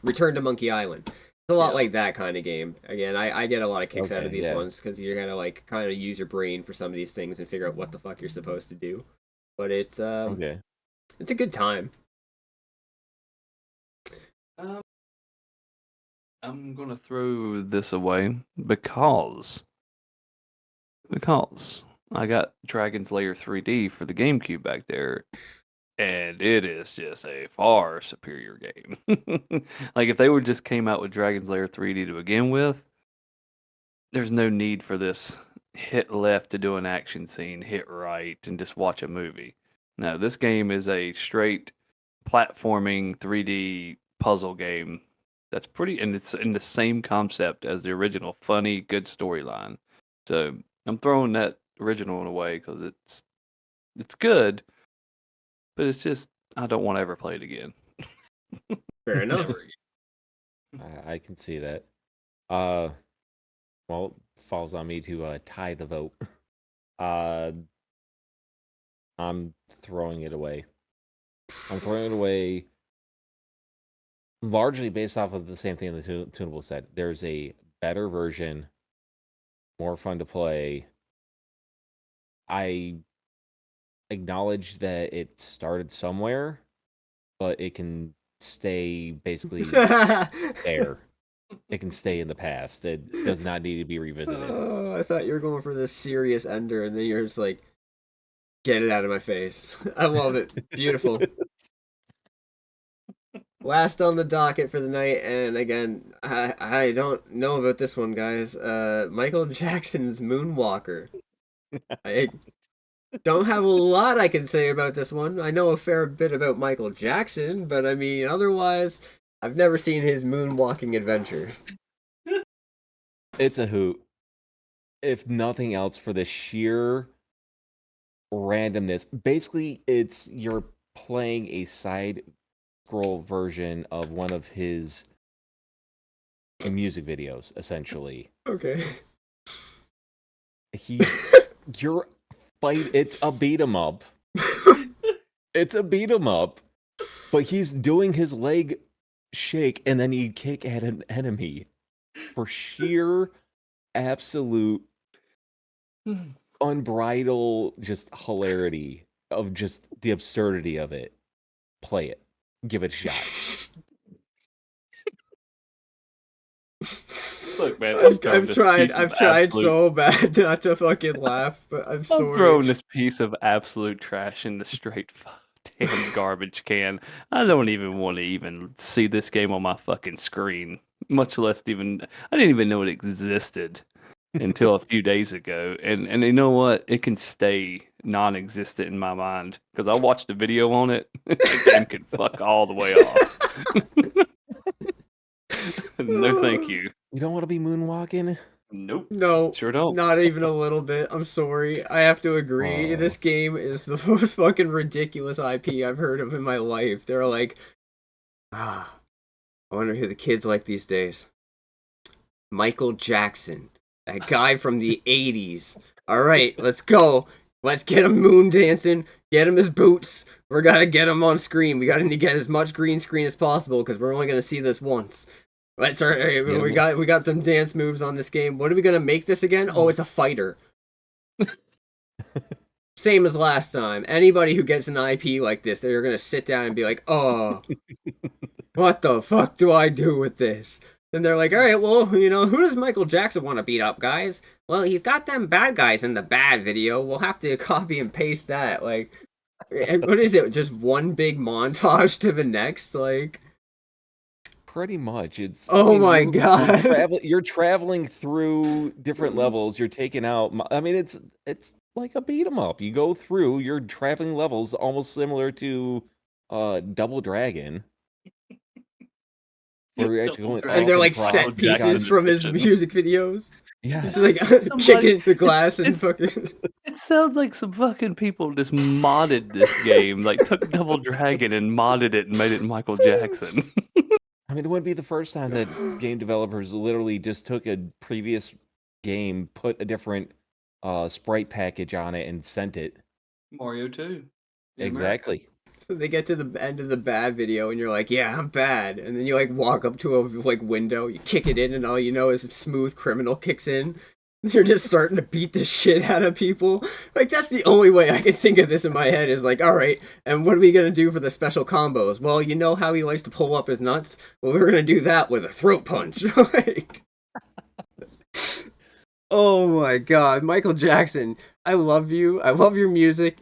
S1: Return to Monkey Island. It's a lot
S3: Yeah.
S1: like that kind of game. Again, I get a lot of kicks out of
S2: Okay,
S1: these
S2: yeah.
S1: ones because you're gonna like kind of use your brain for some of these things and figure out what the fuck you're supposed to do. But it's
S2: Okay.
S1: it's a good time.
S3: I'm going to throw this away because I got Dragon's Lair 3D for the GameCube back there, and it is just a far superior game. Like, if they would just came out with Dragon's Lair 3D to begin with, there's no need for this hit left to do an action scene, hit right, and just watch a movie. No, this game is a straight platforming 3D puzzle game that's pretty, and it's in the same concept as the original, funny, good storyline. So I'm throwing that original one away because it's good, but it's just I don't want to ever play it again.
S1: Fair enough.
S3: Never again.
S2: I can see that. Well, it falls on me to tie the vote. I'm throwing it away. I'm throwing it away largely based off of the same thing that Tunable said. There's a better version, more fun to play. I acknowledge that it started somewhere, but it can stay basically there. It can stay in the past. It does not need to be revisited.
S1: Oh, I thought you were going for this serious ender, and then you're just like, get it out of my face. I love it. Beautiful. Last on the docket for the night, and again, I don't know about this one, guys. Michael Jackson's Moonwalker. I don't have a lot I can say about this one. I know a fair bit about Michael Jackson, but I mean, otherwise, I've never seen his moonwalking adventure.
S2: It's a hoot. If nothing else, for the sheer randomness. Basically, it's you're playing a side scroll version of one of his music videos, essentially.
S1: Okay.
S2: You're fight. It's a beat 'em up. It's a beat 'em up, but he's doing his leg shake and then he'd kick at an enemy for sheer, absolute, unbridled, just hilarity of just the absurdity of it. Play it. Give it a shot.
S3: Look, man,
S1: I've tried so bad not to fucking laugh, but I'm sorry.
S3: I'm throwing this piece of absolute trash in the straight damn garbage can. I don't even want to even see this game on my fucking screen, much less even. I didn't even know it existed until a few days ago. And you know what? It can stay non-existent in my mind because I watched a video on it. The game can fuck all the way off. No, thank you.
S2: You don't want to be moonwalking?
S3: Nope.
S1: No,
S3: Sure don't.
S1: Not even a little bit. I'm sorry. I have to agree.
S2: Oh.
S1: This game is the most fucking ridiculous IP I've heard of in my life. They're like, I wonder who the kids like these days. Michael Jackson, that guy from the 80s. All right, let's go. Let's get him moon dancing. Get him his boots. We're gonna get him on screen. We gotta get as much green screen as possible because we're only gonna see this once. Let's we got some dance moves on this game. What are we gonna make this again? Oh, it's a fighter. Same as last time. Anybody who gets an IP like this, they're gonna sit down and be like, "Oh, what the fuck do I do with this?" And they're like, "All right, well, who does Michael Jackson want to beat up, guys? Well, he's got them bad guys in the bad video. We'll have to copy and paste that. Like, what is it? Just one big montage to the next, like."
S2: Pretty much. It's
S1: my god.
S2: You're traveling through different levels. You're taking out. I mean, it's like a beat 'em up. You go through. You're traveling levels almost similar to Double Dragon. Where you're actually going,
S1: and they're like set pieces from his music videos.
S2: Yeah,
S1: it's like chicken the glass and fucking.
S3: It sounds like some fucking people just modded this game. Like took Double Dragon and modded it and made it Michael Jackson.
S2: I mean, it wouldn't be the first time that game developers literally just took a previous game, put a different sprite package on it, and sent it.
S3: Mario 2.
S2: Exactly.
S1: So they get to the end of the bad video, and you're like, "Yeah, I'm bad." And then you like walk up to a window, you kick it in, and all you know is Smooth Criminal kicks in. You're just starting to beat the shit out of people. Like, that's the only way I can think of this in my head is like, all right, and what are we going to do for the special combos? Well, you know how he likes to pull up his nuts? Well, we're going to do that with a throat punch. Like, oh my god, Michael Jackson, I love you. I love your music.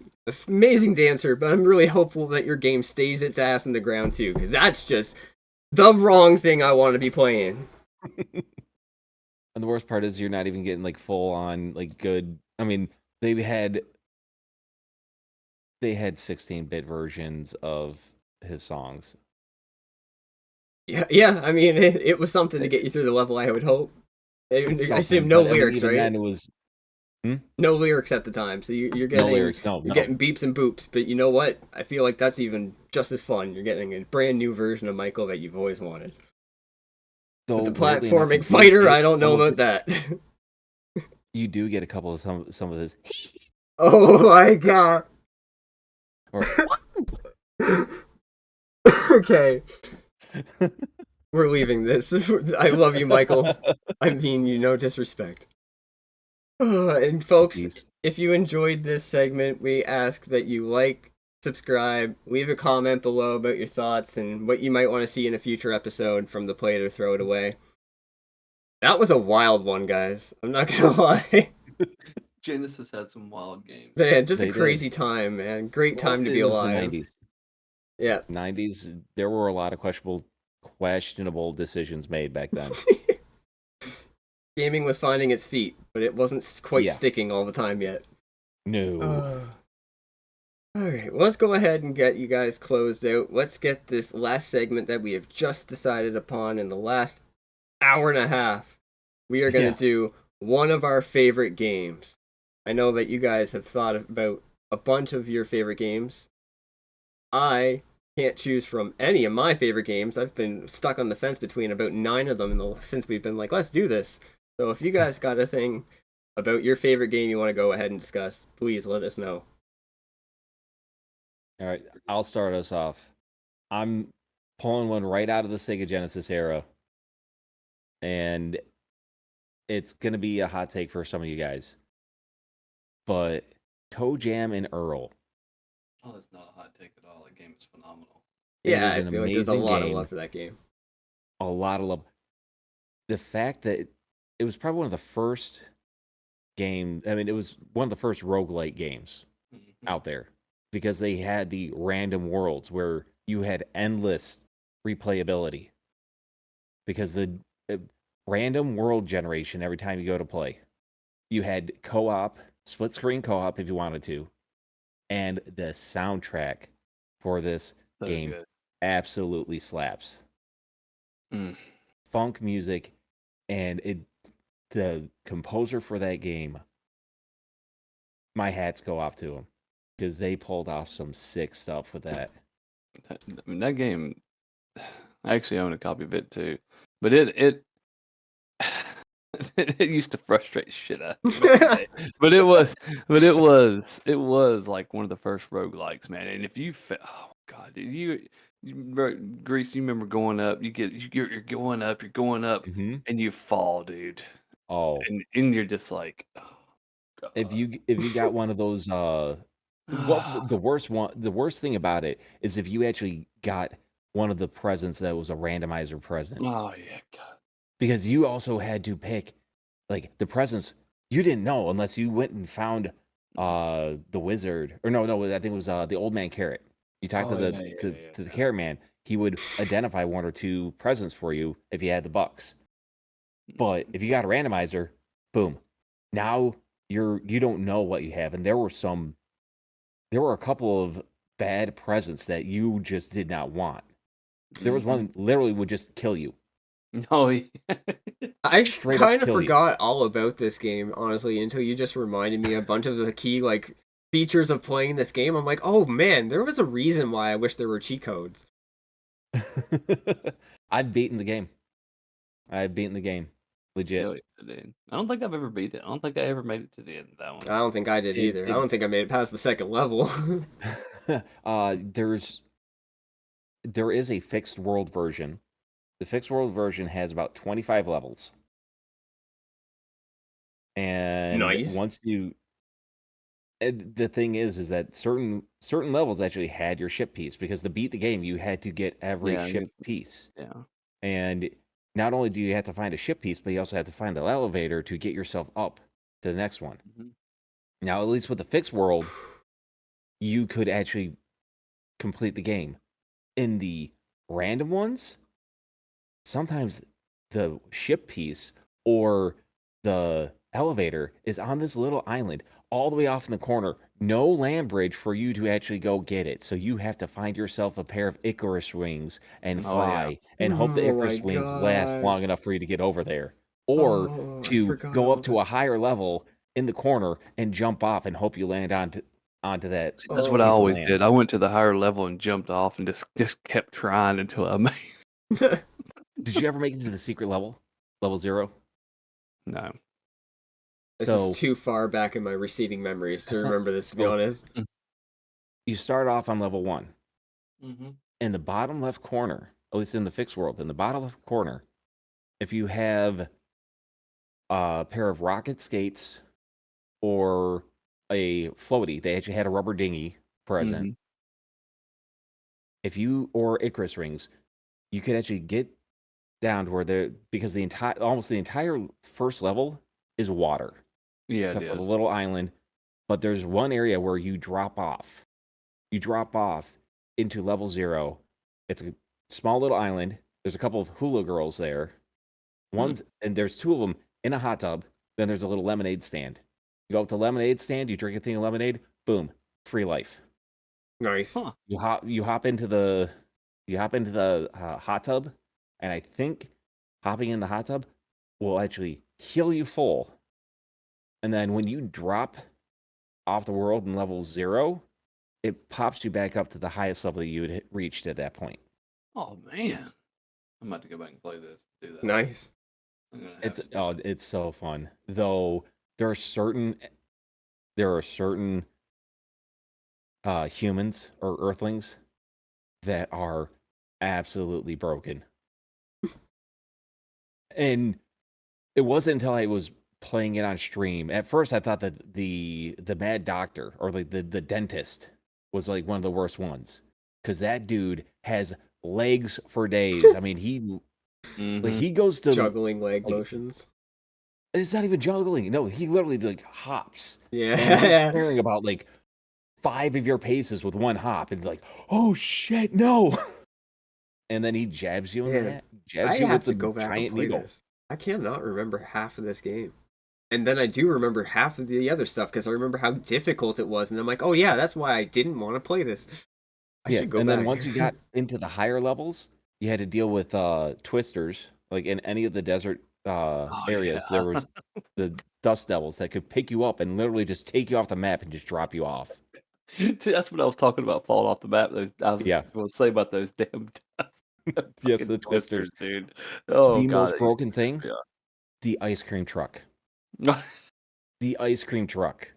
S1: Amazing dancer, but I'm really hopeful that your game stays its ass in the ground too, because that's just the wrong thing I want to be playing.
S2: And the worst part is you're not even getting like full on like good. I mean, they had 16-bit versions of his songs.
S1: Yeah. I mean, it was something to get you through the level. I would hope. I assume no lyrics, right?
S2: Then it was
S1: No lyrics at the time, so you're
S2: No
S1: getting
S2: lyrics. No,
S1: you're
S2: no.
S1: getting beeps and boops. But you know what? I feel like that's even just as fun. You're getting a brand new version of Michael that you've always wanted.
S2: Though,
S1: But the
S2: weirdly enough, you
S1: platforming
S2: do
S1: fighter,
S2: get
S1: I don't
S2: some
S1: know
S2: of
S1: about
S2: the-
S1: that.
S2: You do get a couple of some of this.
S1: Oh my god.
S2: Or,
S1: Okay, we're leaving this. I love you, Michael. I mean, no disrespect. And folks,
S2: Jeez.
S1: if you enjoyed this segment, we ask that you like, subscribe, leave a comment below about your thoughts and what you might want to see in a future episode from the Play It or Throw It Away. That was a wild one, guys. I'm not gonna lie.
S3: Genesis had some wild games.
S1: Man, just
S2: They
S1: a crazy
S2: did.
S1: time, man. Great time to
S2: It
S1: be
S2: was
S1: alive.
S2: the 90s.
S1: Yeah.
S2: 90s, there were a lot of questionable decisions made back then.
S1: Gaming was finding its feet, but it wasn't quite
S2: Yeah.
S1: sticking all the time yet.
S2: No.
S1: Alright, well, let's go ahead and get you guys closed out. Let's get this last segment that we have just decided upon in the last hour and a half. We are going to do one of our favorite games. I know that you guys have thought about a bunch of your favorite games. I can't choose from any of my favorite games. I've been stuck on the fence between about 9 of them since we've been like, let's do this. So if you guys got a thing about your favorite game you want to go ahead and discuss, please let us know.
S2: All right, I'll start us off. I'm pulling one right out of the Sega Genesis era. And it's going to be a hot take for some of you guys. But Toe Jam and Earl.
S3: Oh, that's not a hot take at all. That game is phenomenal.
S1: Yeah,
S2: It
S1: I
S2: is an
S1: feel like there's a
S2: amazing
S1: lot of
S2: game.
S1: love for that game.
S2: A lot of love. The fact that it was probably one of the first it was one of the first roguelike games out there, because they had the random worlds where you had endless replayability, because the random world generation every time you go to play. You had co-op, split screen co-op if you wanted to, and the soundtrack for this
S3: So
S2: game
S3: good.
S2: absolutely slaps. Funk music, and the composer for that game, my hats go off to him, because they pulled off some sick stuff with that.
S3: I mean, that game, I actually own a copy of it too, but it it used to frustrate the shit out of me. But it was like one of the first roguelikes, man. And if you oh god, dude, Grease, you remember going up, you're going up,
S2: Mm-hmm.
S3: and you fall, dude.
S2: Oh,
S3: And you're just like, oh god.
S2: if you got one of those the worst thing about it is if you actually got one of the presents that was a randomizer present.
S3: Oh yeah, god.
S2: Because you also had to pick, like, the presents you didn't know unless you went and found the wizard, or no, I think it was the old man Carrot. You talked to the Carrot Man. He would identify one or two presents for you if you had the bucks. But if you got a randomizer, boom, now you don't know what you have. And there were a couple of bad presents that you just did not want. There was one literally would just kill you.
S3: Oh yeah.
S1: I
S2: Straight up
S1: kind of
S2: kill you.
S1: forgot all about this game, honestly, until you just reminded me a bunch of the key features of playing this game. I'm like, oh man, there was a reason why I wish there were cheat codes.
S2: I've beaten the game. Legit.
S3: Hell yeah, dude. I don't think I've ever beat it. I don't think I ever made it to the end of that one.
S1: I don't think I did either. I don't think I made it past the second level.
S2: There is a fixed world version. The fixed world version has about 25 levels. And
S1: Nice.
S2: once you the thing is that certain levels actually had your ship piece, because to beat the game you had to get every ship piece.
S3: Yeah.
S2: And not only do you have to find a ship piece, but you also have to find the elevator to get yourself up to the next one.
S3: Mm-hmm.
S2: Now, at least with the fixed world, you could actually complete the game. In the random ones, sometimes the ship piece or the elevator is on this little island all the way off in the corner. No land bridge for you to actually go get it. So you have to find yourself a pair of Icarus wings and fly and hope the Icarus wings last long enough for you to get over there. Or to go up to a higher level in the corner and jump off and hope you land onto that
S3: That's
S1: Oh,
S3: what I
S2: piece of
S3: always
S2: land.
S3: did. I went to the higher level and jumped off and just kept trying until I made.
S2: Did you ever make it to the secret level? Level 0?
S3: No.
S1: This
S2: So
S1: is too far back in my receding memories to remember this, to be honest.
S2: you start off on level 1.
S3: Mm-hmm.
S2: In the bottom left corner, at least in the fixed world, in the bottom left corner, if you have a pair of rocket skates or a floaty, they actually had a rubber dinghy present.
S3: Mhm.
S2: If you or Icarus rings, you could actually get down to where because almost the entire first level is water,
S3: Yeah, it
S2: except for
S3: is.
S2: the little island. But there's one area where you drop off. You drop off into level 0. It's a small little island. There's a couple of hula girls there. And there's 2 of them in a hot tub. Then there's a little lemonade stand. You go up to the lemonade stand, you drink a thing of lemonade, boom, free life.
S1: Nice.
S3: Huh.
S2: You hop into the hot tub, and I think hopping in the hot tub will actually heal you full. And then when you drop off the world in level 0, it pops you back up to the highest level that you had reached at that point.
S3: Oh man, I'm about to go back and play this. Do that.
S1: Nice.
S3: I'm gonna have to.
S2: It's so fun. Though there are certain humans or earthlings that are absolutely broken. And it wasn't until I was playing it on stream. At first I thought that the mad doctor or like the dentist was like one of the worst ones, because that dude has legs for days. I mean, he goes to
S1: Juggling leg
S2: like,
S1: motions.
S2: it's not even juggling. No, he literally like hops.
S1: Yeah.
S2: And he's clearing about like 5 of your paces with one hop. And it's like, oh shit, no. And then he jabs you in the head.
S1: I
S2: Jabs you
S1: have
S2: with
S1: to
S2: the
S1: go back and
S2: giant
S1: play
S2: needle.
S1: this. I cannot remember half of this game. And then I do remember half of the other stuff because I remember how difficult it was. And I'm like, oh yeah, that's why I didn't want to play this. I should go
S2: and
S1: back.
S2: then once you got into the higher levels, you had to deal with twisters. Like in any of the desert areas,
S3: yeah.
S2: there was the dust devils that could pick you up and literally just take you off the map and just drop you off.
S3: That's what I was talking about. Falling off the map. I was
S2: Yeah.
S3: going to say about those damn
S2: Yes,
S3: fucking
S2: the twisters.
S3: dude. Oh
S2: The
S3: god,
S2: most
S3: that used
S2: broken
S3: to piss
S2: thing,
S3: me off.
S2: the ice cream truck. The ice cream truck.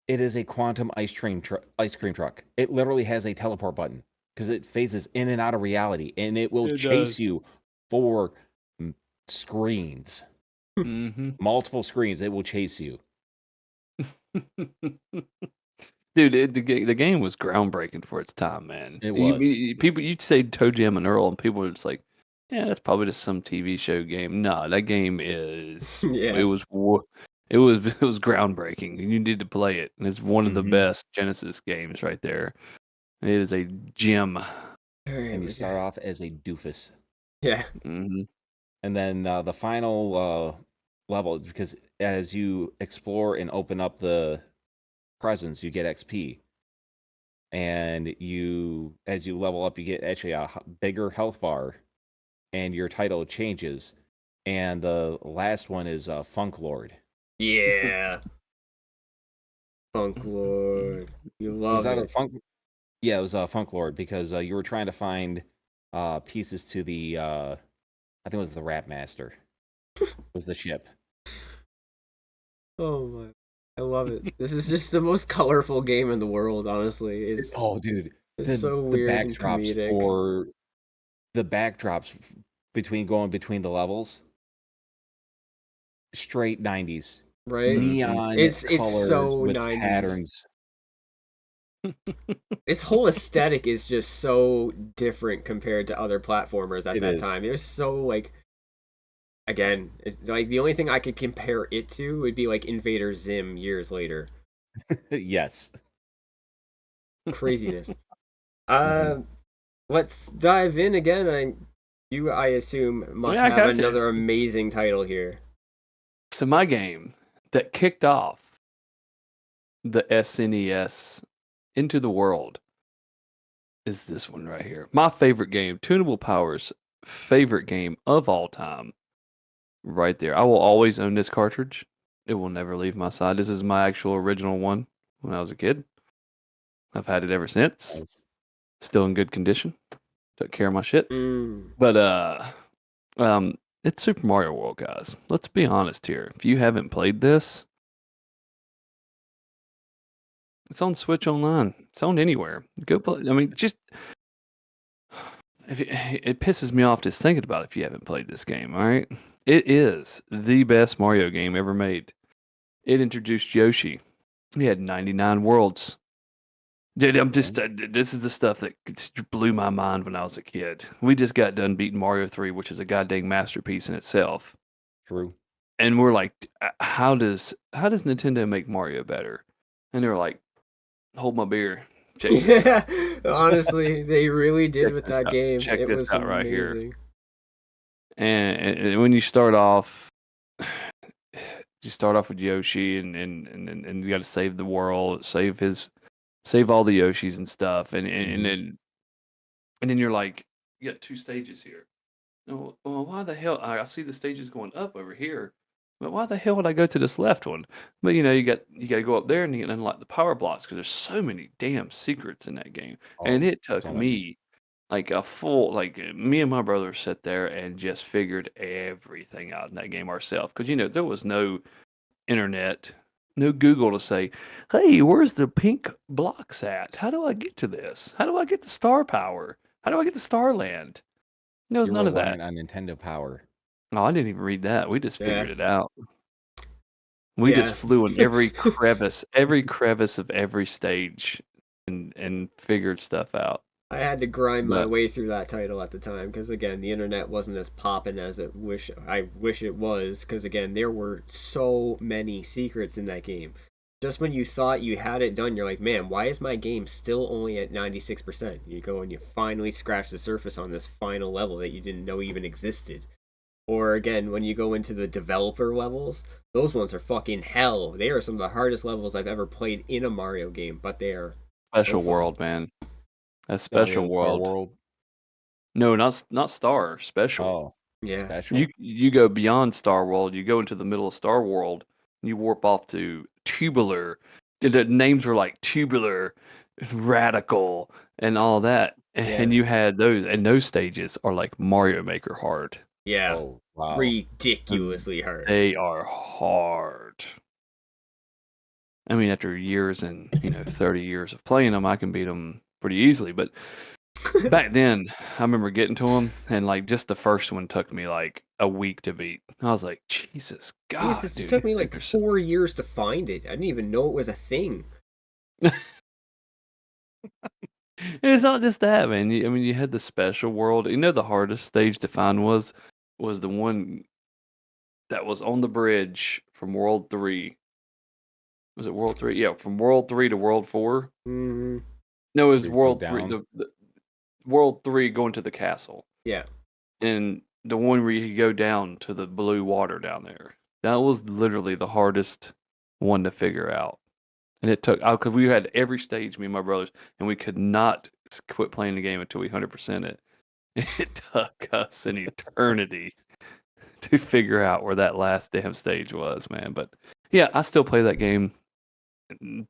S2: It is a quantum ice cream truck. It literally has a teleport button because it phases in and out of reality, and it will chase you for screens.
S3: Mm-hmm.
S2: Multiple screens, it will chase you.
S3: Dude, the game was groundbreaking for its time, man.
S2: It was.
S3: People, you'd say Toe Jam and Earl, and people were just like, "Yeah, that's probably just some TV show game." No, that game is.
S1: Yeah.
S3: It was groundbreaking. You need to play it, and it's one of the best Genesis games right there. It is a gem.
S2: And you start off as a doofus.
S1: Yeah.
S3: Mm-hmm.
S2: And then the final level, because as you explore and open up the presents, you get XP. And as you level up, you get actually a bigger health bar, and your title changes. And the last one is Funk Lord.
S1: Yeah. Funk Lord. You love it.
S2: Yeah, it was Funk Lord, because you were trying to find pieces to the I think it was the Rat Master. Was the ship.
S1: Oh my. I love it. This is just the most colorful game in the world, honestly.
S2: Dude.
S1: It's so weird and comedic.
S2: The backdrops between the levels, straight 90s.
S1: Right?
S2: Neon
S1: It's
S2: colors
S1: so
S2: with
S1: 90s.
S2: patterns.
S1: This whole aesthetic is just so different compared to other platformers at that time. It was so like, again, it's like the only thing I could compare it to would be like Invader Zim years later.
S2: Yes.
S1: Craziness. Let's dive in again. I assume must have another amazing title here.
S3: So my game that kicked off the SNES into the world is this one right here. My favorite game, TuneablePower's favorite game of all time. Right there. I will always own this cartridge. It will never leave my side. This is my actual original one when I was a kid. I've had it ever since.
S2: Nice.
S3: Still in good condition. Took care of my shit.
S1: Mm.
S3: But it's Super Mario World, guys. Let's be honest here. If you haven't played this, it's on Switch Online. It's on anywhere. Go play. I mean, just it pisses me off just thinking about it if you haven't played this game. All right, it is the best Mario game ever made. It introduced Yoshi. He had 99 worlds. Dude, I'm just this is the stuff that blew my mind when I was a kid. We just got done beating Mario 3, which is a goddamn masterpiece in itself.
S2: True.
S3: And we're like, how does Nintendo make Mario better? And they were like, hold my beer. Check this out.
S1: Honestly, they really did
S3: Check
S1: with
S3: this
S1: that
S3: out.
S1: game.
S3: Check
S1: It
S3: this
S1: was
S3: out right here.
S1: amazing.
S3: And when you start off with Yoshi and you got to save the world, save all the Yoshis and stuff, and then you're like, you got 2 stages here. Well, why the hell? I see the stages going up over here, but why the hell would I go to this left one? But you got to go up there and you can unlock the power blocks because there's so many damn secrets in that game, and it took
S2: so many.
S3: me like a full me and my brother sat there and just figured everything out in that game ourselves because there was no internet, no Google to say, hey, where's the pink blocks at? How do I get to this? How do I get to Star Power? How do I get to Starland? There was
S2: You
S3: none
S2: were
S3: of that.
S2: running on Nintendo Power.
S3: Oh, I didn't even read that. We just figured
S1: Yeah.
S3: it out. We just flew in every crevice of every stage and figured stuff out.
S1: I had to grind my
S3: But-
S1: way through that title at the time because again, the internet wasn't as poppin' as I wish it was. Because again, there were so many secrets in that game. Just when you thought you had it done, you're like, man, why is my game still only at 96%? You go and you finally scratch the surface on this final level that you didn't know even existed. Or again, when you go into the developer levels, those ones are fucking hell. They are some of the hardest levels I've ever played in a Mario game, but they are
S3: Special
S1: fun.
S3: world, man. A
S2: Yeah,
S3: special
S2: the Star
S3: world. No, not Star. Special.
S2: Oh,
S1: yeah.
S2: special.
S3: You go beyond Star World. You go into the middle of Star World. And you warp off to Tubular. The names were like Tubular, Radical, and all that.
S1: Yeah.
S3: And you had those, and those stages are like Mario Maker hard.
S1: Yeah.
S2: Oh, wow.
S1: Ridiculously hard.
S3: They are hard. I mean, after years and 30 years of playing them, I can beat them pretty easily. But back then, I remember getting to them, and like just the first one took me like a week to beat. I was like, Jesus God,
S1: Jesus,
S3: dude,
S1: it took me like
S3: these things
S1: 4 years to find it. I didn't even know it was a thing.
S3: are- It's not just that, man. You had the special world. The hardest stage to find was the one that was on the bridge from World 3. Was it World 3? Yeah, from World 3 to World 4.
S1: Mm-hmm.
S3: No, it was
S2: You go
S3: World 3.
S2: down?
S3: The World 3 going to the castle.
S1: Yeah.
S3: And the one where you go down to the blue water down there. That was literally the hardest one to figure out. And it took, because we had every stage, me and my brothers, and we could not quit playing the game until we 100% it. It took us an eternity to figure out where that last damn stage was, man. But yeah, I still play that game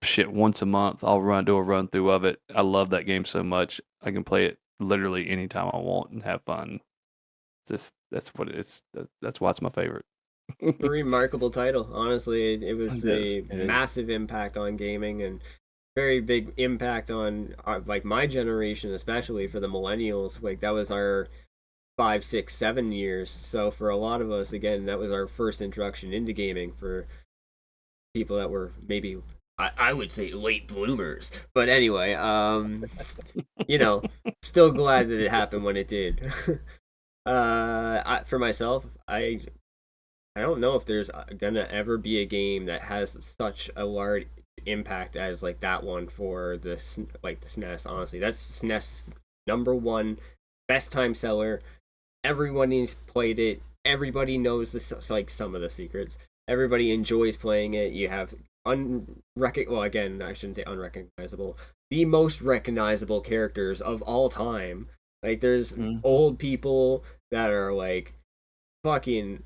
S3: shit once a month. I'll do a run through of it. I love that game so much. I can play it literally anytime I want and have fun. That's what it is. That's why it's my favorite.
S1: A remarkable title. Honestly, it was
S3: It
S1: a
S3: is.
S2: It is.
S1: massive impact on gaming and very big impact on like my generation, especially for the millennials. Like that was our 5, 6, 7 years. So for a lot of us, again, that was our first introduction into gaming. For people that were maybe I would say late bloomers, but anyway, still glad that it happened when it did. For myself, I don't know if there's gonna ever be a game that has such a large impact as like that one for the SNES. Honestly, that's SNES #1 best time seller. Everybody's played it. Everybody knows like some of the secrets. Everybody enjoys playing it. You have well, again, I shouldn't say unrecognizable. The most recognizable characters of all time. Like there's old people that are like fucking.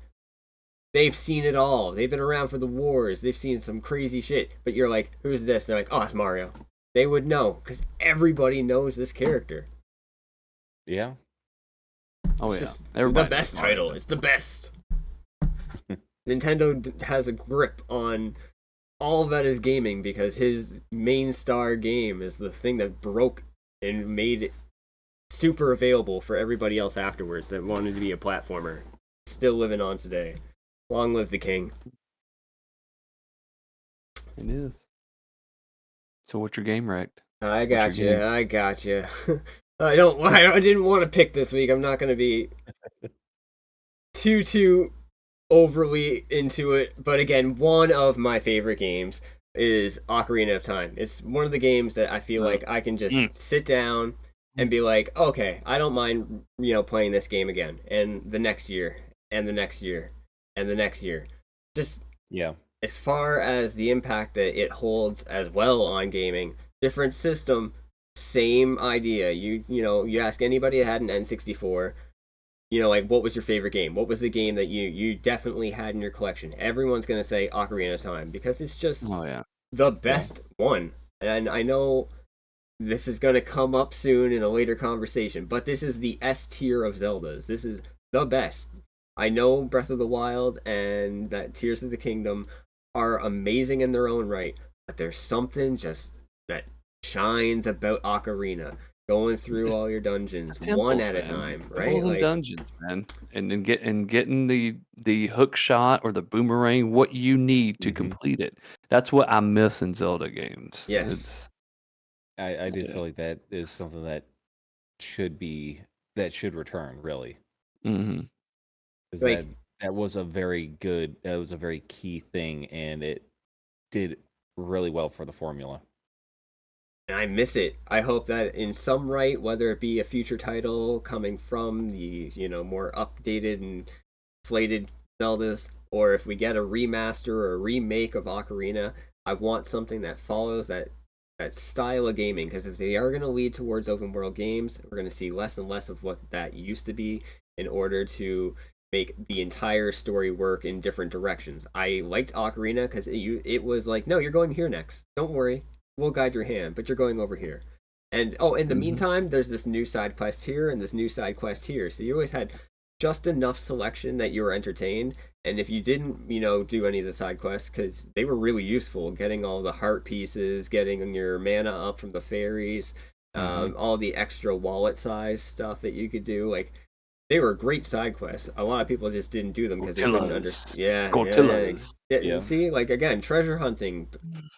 S1: they've seen it all. They've been around for the wars. They've seen some crazy shit. But you're like, who's this? They're like, oh, it's Mario. They would know because everybody knows this character.
S2: Yeah.
S3: Oh,
S1: It's
S3: yeah.
S1: just
S3: Everybody
S1: the best
S3: knows Mario.
S1: title. It's the best. Nintendo has a grip on all that is gaming because his main star game is the thing that broke and made it super available for everybody else afterwards that wanted to be a platformer. Still living on today. Long live the king.
S3: It is. So what's your game wrecked?
S1: I got
S3: What's your
S1: you.
S3: game?
S1: I got you. I didn't want to pick this week. I'm not going to be too overly into it. But again, one of my favorite games is Ocarina of Time. It's one of the games that I feel like I can just sit down and be like, okay, I don't mind, playing this game again, and the next year, and the next year, and the next year. Just as far as the impact that it holds as well on gaming, different system, same idea. You ask anybody that had an N64, like, what was your favorite game? What was the game that you definitely had in your collection? Everyone's gonna say Ocarina of Time because it's just the best one. And I know this is gonna come up soon in a later conversation, but this is the S tier of Zeldas. This is the best. I know Breath of the Wild and that Tears of the Kingdom are amazing in their own right, but there's something just that shines about Ocarina. Going through all your dungeons one at a time, right?
S3: Temples and dungeons, man, and getting the hook shot or the boomerang, what you need to complete it. That's what I miss in Zelda games.
S1: Yes,
S2: I do feel like that is something that should return, really.
S3: Mm-hmm.
S2: Because that was a very key thing, and it did really well for the formula.
S1: and I miss it. I hope that in some right, whether it be a future title coming from the more updated and slated Zeldas, or if we get a remaster or a remake of Ocarina, I want something that follows that style of gaming. Because if they are going to lead towards open world games, we're going to see less and less of what that used to be in order to make the entire story work in different directions. I liked Ocarina because it was like, no, you're going here next. Don't worry. We'll guide your hand, but you're going over here. And in the meantime, there's this new side quest here and this new side quest here. So you always had just enough selection that you were entertained. And if you didn't, do any of the side quests, because they were really useful, getting all the heart pieces, getting your mana up from the fairies, all the extra wallet size stuff that you could do, like, they were great side quests. A lot of people just didn't do them because they couldn't understand. Yeah. See, like, again, treasure hunting,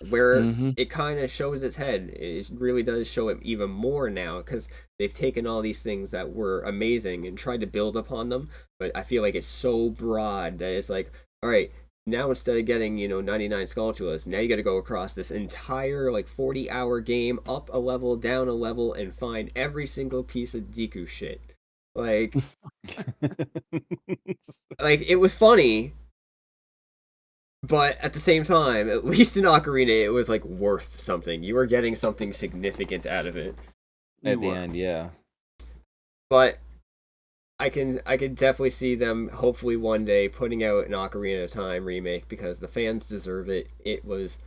S1: where it kind of shows its head. It really does show it even more now because they've taken all these things that were amazing and tried to build upon them. But I feel like it's so broad that it's like, all right, now instead of getting 99 Skulltulas, now you got to go across this entire 40-hour game, up a level, down a level, and find every single piece of Deku shit. Like, it was funny, but at the same time, at least in Ocarina, it was worth something. You were getting something significant out of it
S2: at the end, yeah.
S1: But I can definitely see them hopefully one day putting out an Ocarina of Time remake because the fans deserve it. It was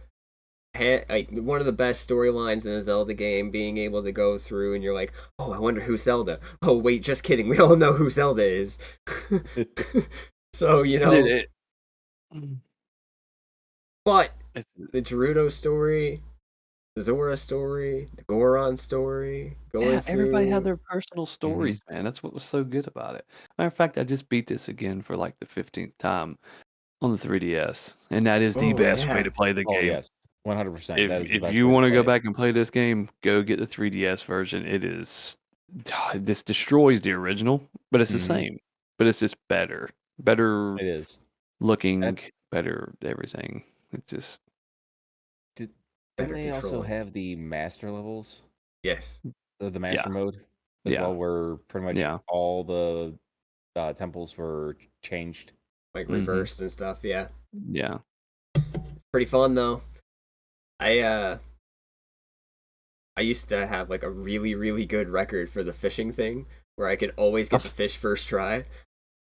S1: one of the best storylines in a Zelda game, being able to go through and you're like, oh, I wonder who's Zelda. Oh, wait, just kidding. We all know who Zelda is. So, but the Gerudo story, the Zora story, the Goron story,
S3: everybody had their personal stories, man. That's what was so good about it. Matter of fact, I just beat this again for the 15th time on the 3DS, and that is the best way to play the game.
S2: Yes. 100%.
S3: If you want to go back and play this game, go get the 3DS version. This destroys the original, but it's the same. But it's just better. Better
S2: it is.
S3: Looking, better everything. It just...
S2: Didn't they also have the master levels?
S1: Yes.
S2: The master mode as well, where pretty much all the temples were changed.
S1: Reversed and stuff, yeah.
S3: Yeah.
S1: It's pretty fun, though. I used to have a really, really good record for the fishing thing where I could always get the fish first try.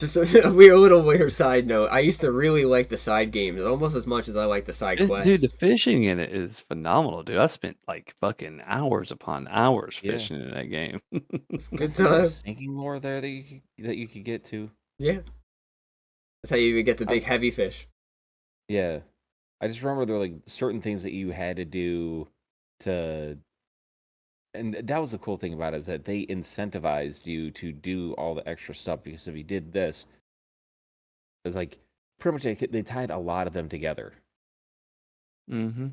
S1: Just a little weird side note. I used to really like the side games almost as much as I like the side quests.
S3: Dude, the fishing in it is phenomenal, dude. I spent like fucking hours upon hours
S2: Yeah.
S3: fishing in that game.
S1: It's a good
S2: Wasn't there a
S1: time.
S2: sinking lure there that you could get to?
S1: Yeah. That's how you would get the big heavy fish.
S2: Yeah. I just remember there were like certain things that you had to do to, and that was the cool thing about it, is that they incentivized you to do all the extra stuff, because if you did this, it's like pretty much they tied a lot of them together.
S3: Mm-hmm.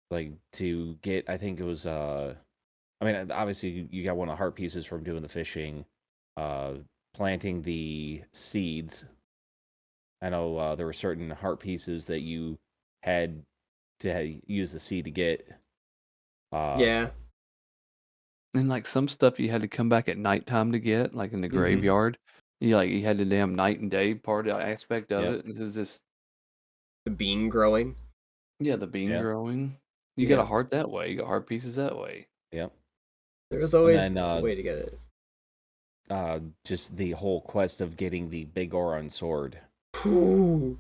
S2: Like to get, I think it was, I mean, obviously you got one of the heart pieces from doing the fishing, planting the seeds. I know there were certain heart pieces that you had to use the seed to get.
S1: Yeah.
S3: And like some stuff you had to come back at nighttime to get, like in the
S2: Mhm.
S3: graveyard. You had the damn night and day part aspect of
S2: Yep.
S3: it. It was just
S1: The bean growing.
S3: the bean
S2: Yeah.
S3: growing. You
S1: Yeah.
S3: got a heart that way. You got heart pieces that way.
S2: Yep.
S1: There was always
S2: then,
S1: a way to get it.
S2: Just the whole quest of getting the big Oron sword.
S1: Ooh.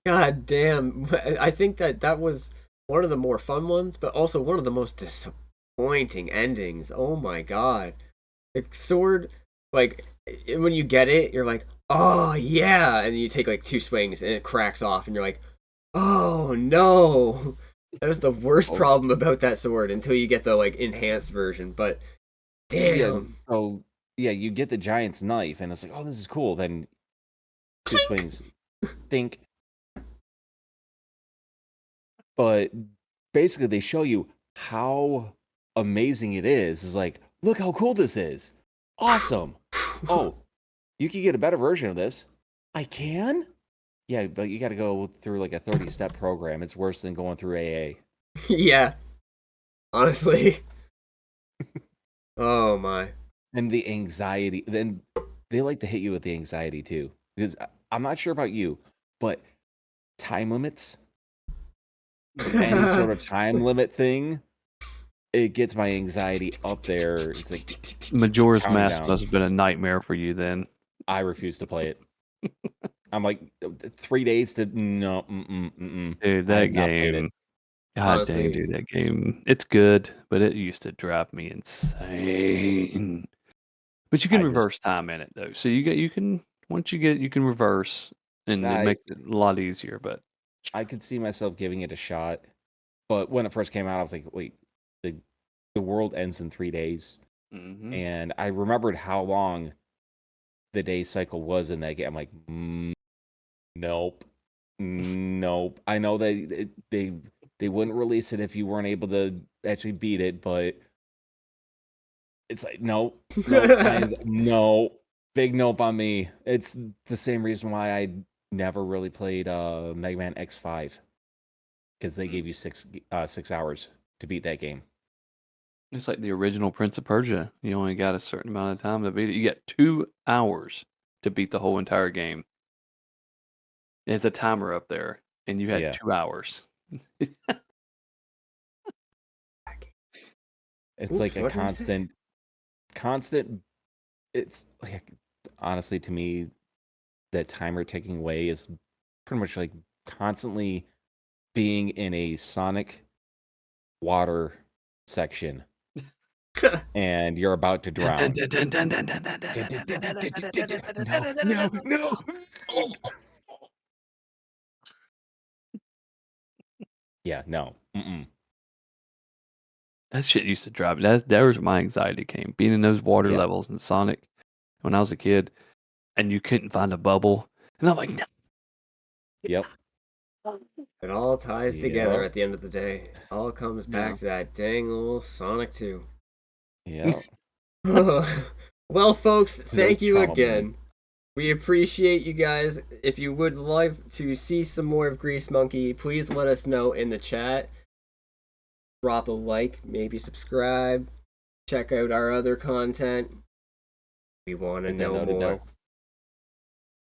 S1: God damn. I think that was one of the more fun ones, but also one of the most disappointing endings. Oh my god. The sword, like, when you get it, you're like, oh yeah, and you take like 2 swings and it cracks off and you're like, oh no. That was the worst problem about that sword until you get the like enhanced version, but damn.
S2: Yeah, so yeah, you get the giant's knife and it's like, oh, this is cool. Then 2 swings. Think. But basically they show you how amazing it is. It's like, look how cool this is. Awesome. Oh, you can get a better version of this. I can? Yeah, but you got to go through like a 30-step program. It's worse than going through AA.
S1: Yeah. Honestly. Oh my.
S2: And the anxiety. Then they like to hit you with the anxiety too. Because I'm not sure about you, but time limits, any sort of time limit thing, it gets my anxiety up there. It's like
S3: Majora's
S2: counting
S3: Mask
S2: down.
S3: must have been a nightmare for you then.
S2: I refuse to play it. I'm like 3 days to no.
S3: Dude,
S2: I
S3: that
S2: have not played it.
S3: game. God
S1: Honestly.
S3: dang, dude, that game. It's good, but it used to drive me insane. But you can
S2: I just-
S3: reverse time in it though. So you can reverse and it
S2: I-
S3: makes it a lot easier, but
S2: I could see myself giving it a shot, but when it first came out, I was like, wait, the world ends in 3 days, and I remembered how long the day cycle was in that game. I'm like, nope. I know they wouldn't release it if you weren't able to actually beat it, but it's like nope, no, big nope on me. It's the same reason why I never really played Mega Man X5, because they gave you 6 hours to beat that game.
S3: it's like the original Prince of Persia. You only got a certain amount of time to beat it. You got 2 hours to beat the whole entire game. There's a timer up there, and you had
S2: Yeah.
S3: 2 hours.
S2: It's
S1: Oops,
S2: like a
S1: what did I say?
S2: constant. It's like, honestly, to me, that timer ticking away is pretty much like constantly being in a Sonic water section and you're about to drown. No. Yeah, no.
S3: That shit used to drive me. That was where my anxiety came. Being in those water
S2: Yeah.
S3: levels in Sonic when I was a kid, and you couldn't find a bubble, and I'm like, no.
S2: Yep.
S1: It all ties together
S2: Yep.
S1: at the end of the day. It all comes back to that dang old Sonic 2.
S2: Yeah.
S1: Well, folks, thank you
S2: trauma
S1: again.
S2: moment.
S1: We appreciate you guys. If you would like to see some more of Grease Monkey, please let us know in the chat. Drop a like, maybe subscribe. Check out our other content. We want to know more.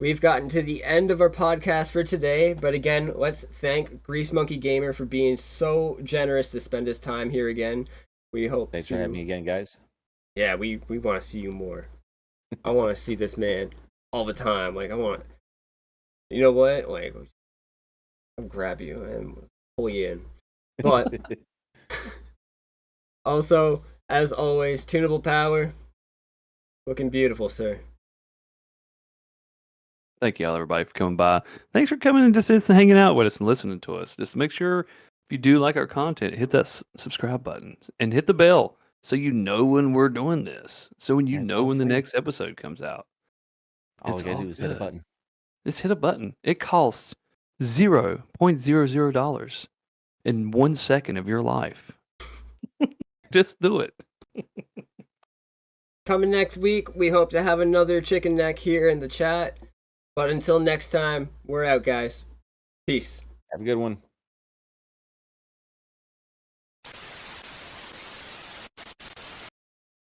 S1: We've gotten to the end of our podcast for today, but again, let's thank GreaseMonkeyGamer for being so generous to spend his time here again. We hope.
S2: Thanks for having me again, guys.
S1: Yeah, we want to see you more. I want to see this man all the time. Like, I want, you know what? Like, I'll grab you and pull you in. But also, as always, TuneablePower, looking beautiful, sir.
S3: Thank y'all, everybody, for coming by. Thanks for coming and just hanging out with us and listening to us. Just make sure if you do like our content, hit that subscribe button and hit the bell so you know when we're doing this. So when you know when the next episode comes out.
S2: All you gotta do is hit a button.
S3: Just hit a button. It costs $0.00 in 1 second of your life. Just do it.
S1: Coming next week, we hope to have another ChickeNeck here in the chat. But until next time, we're out, guys. Peace.
S2: Have a good one.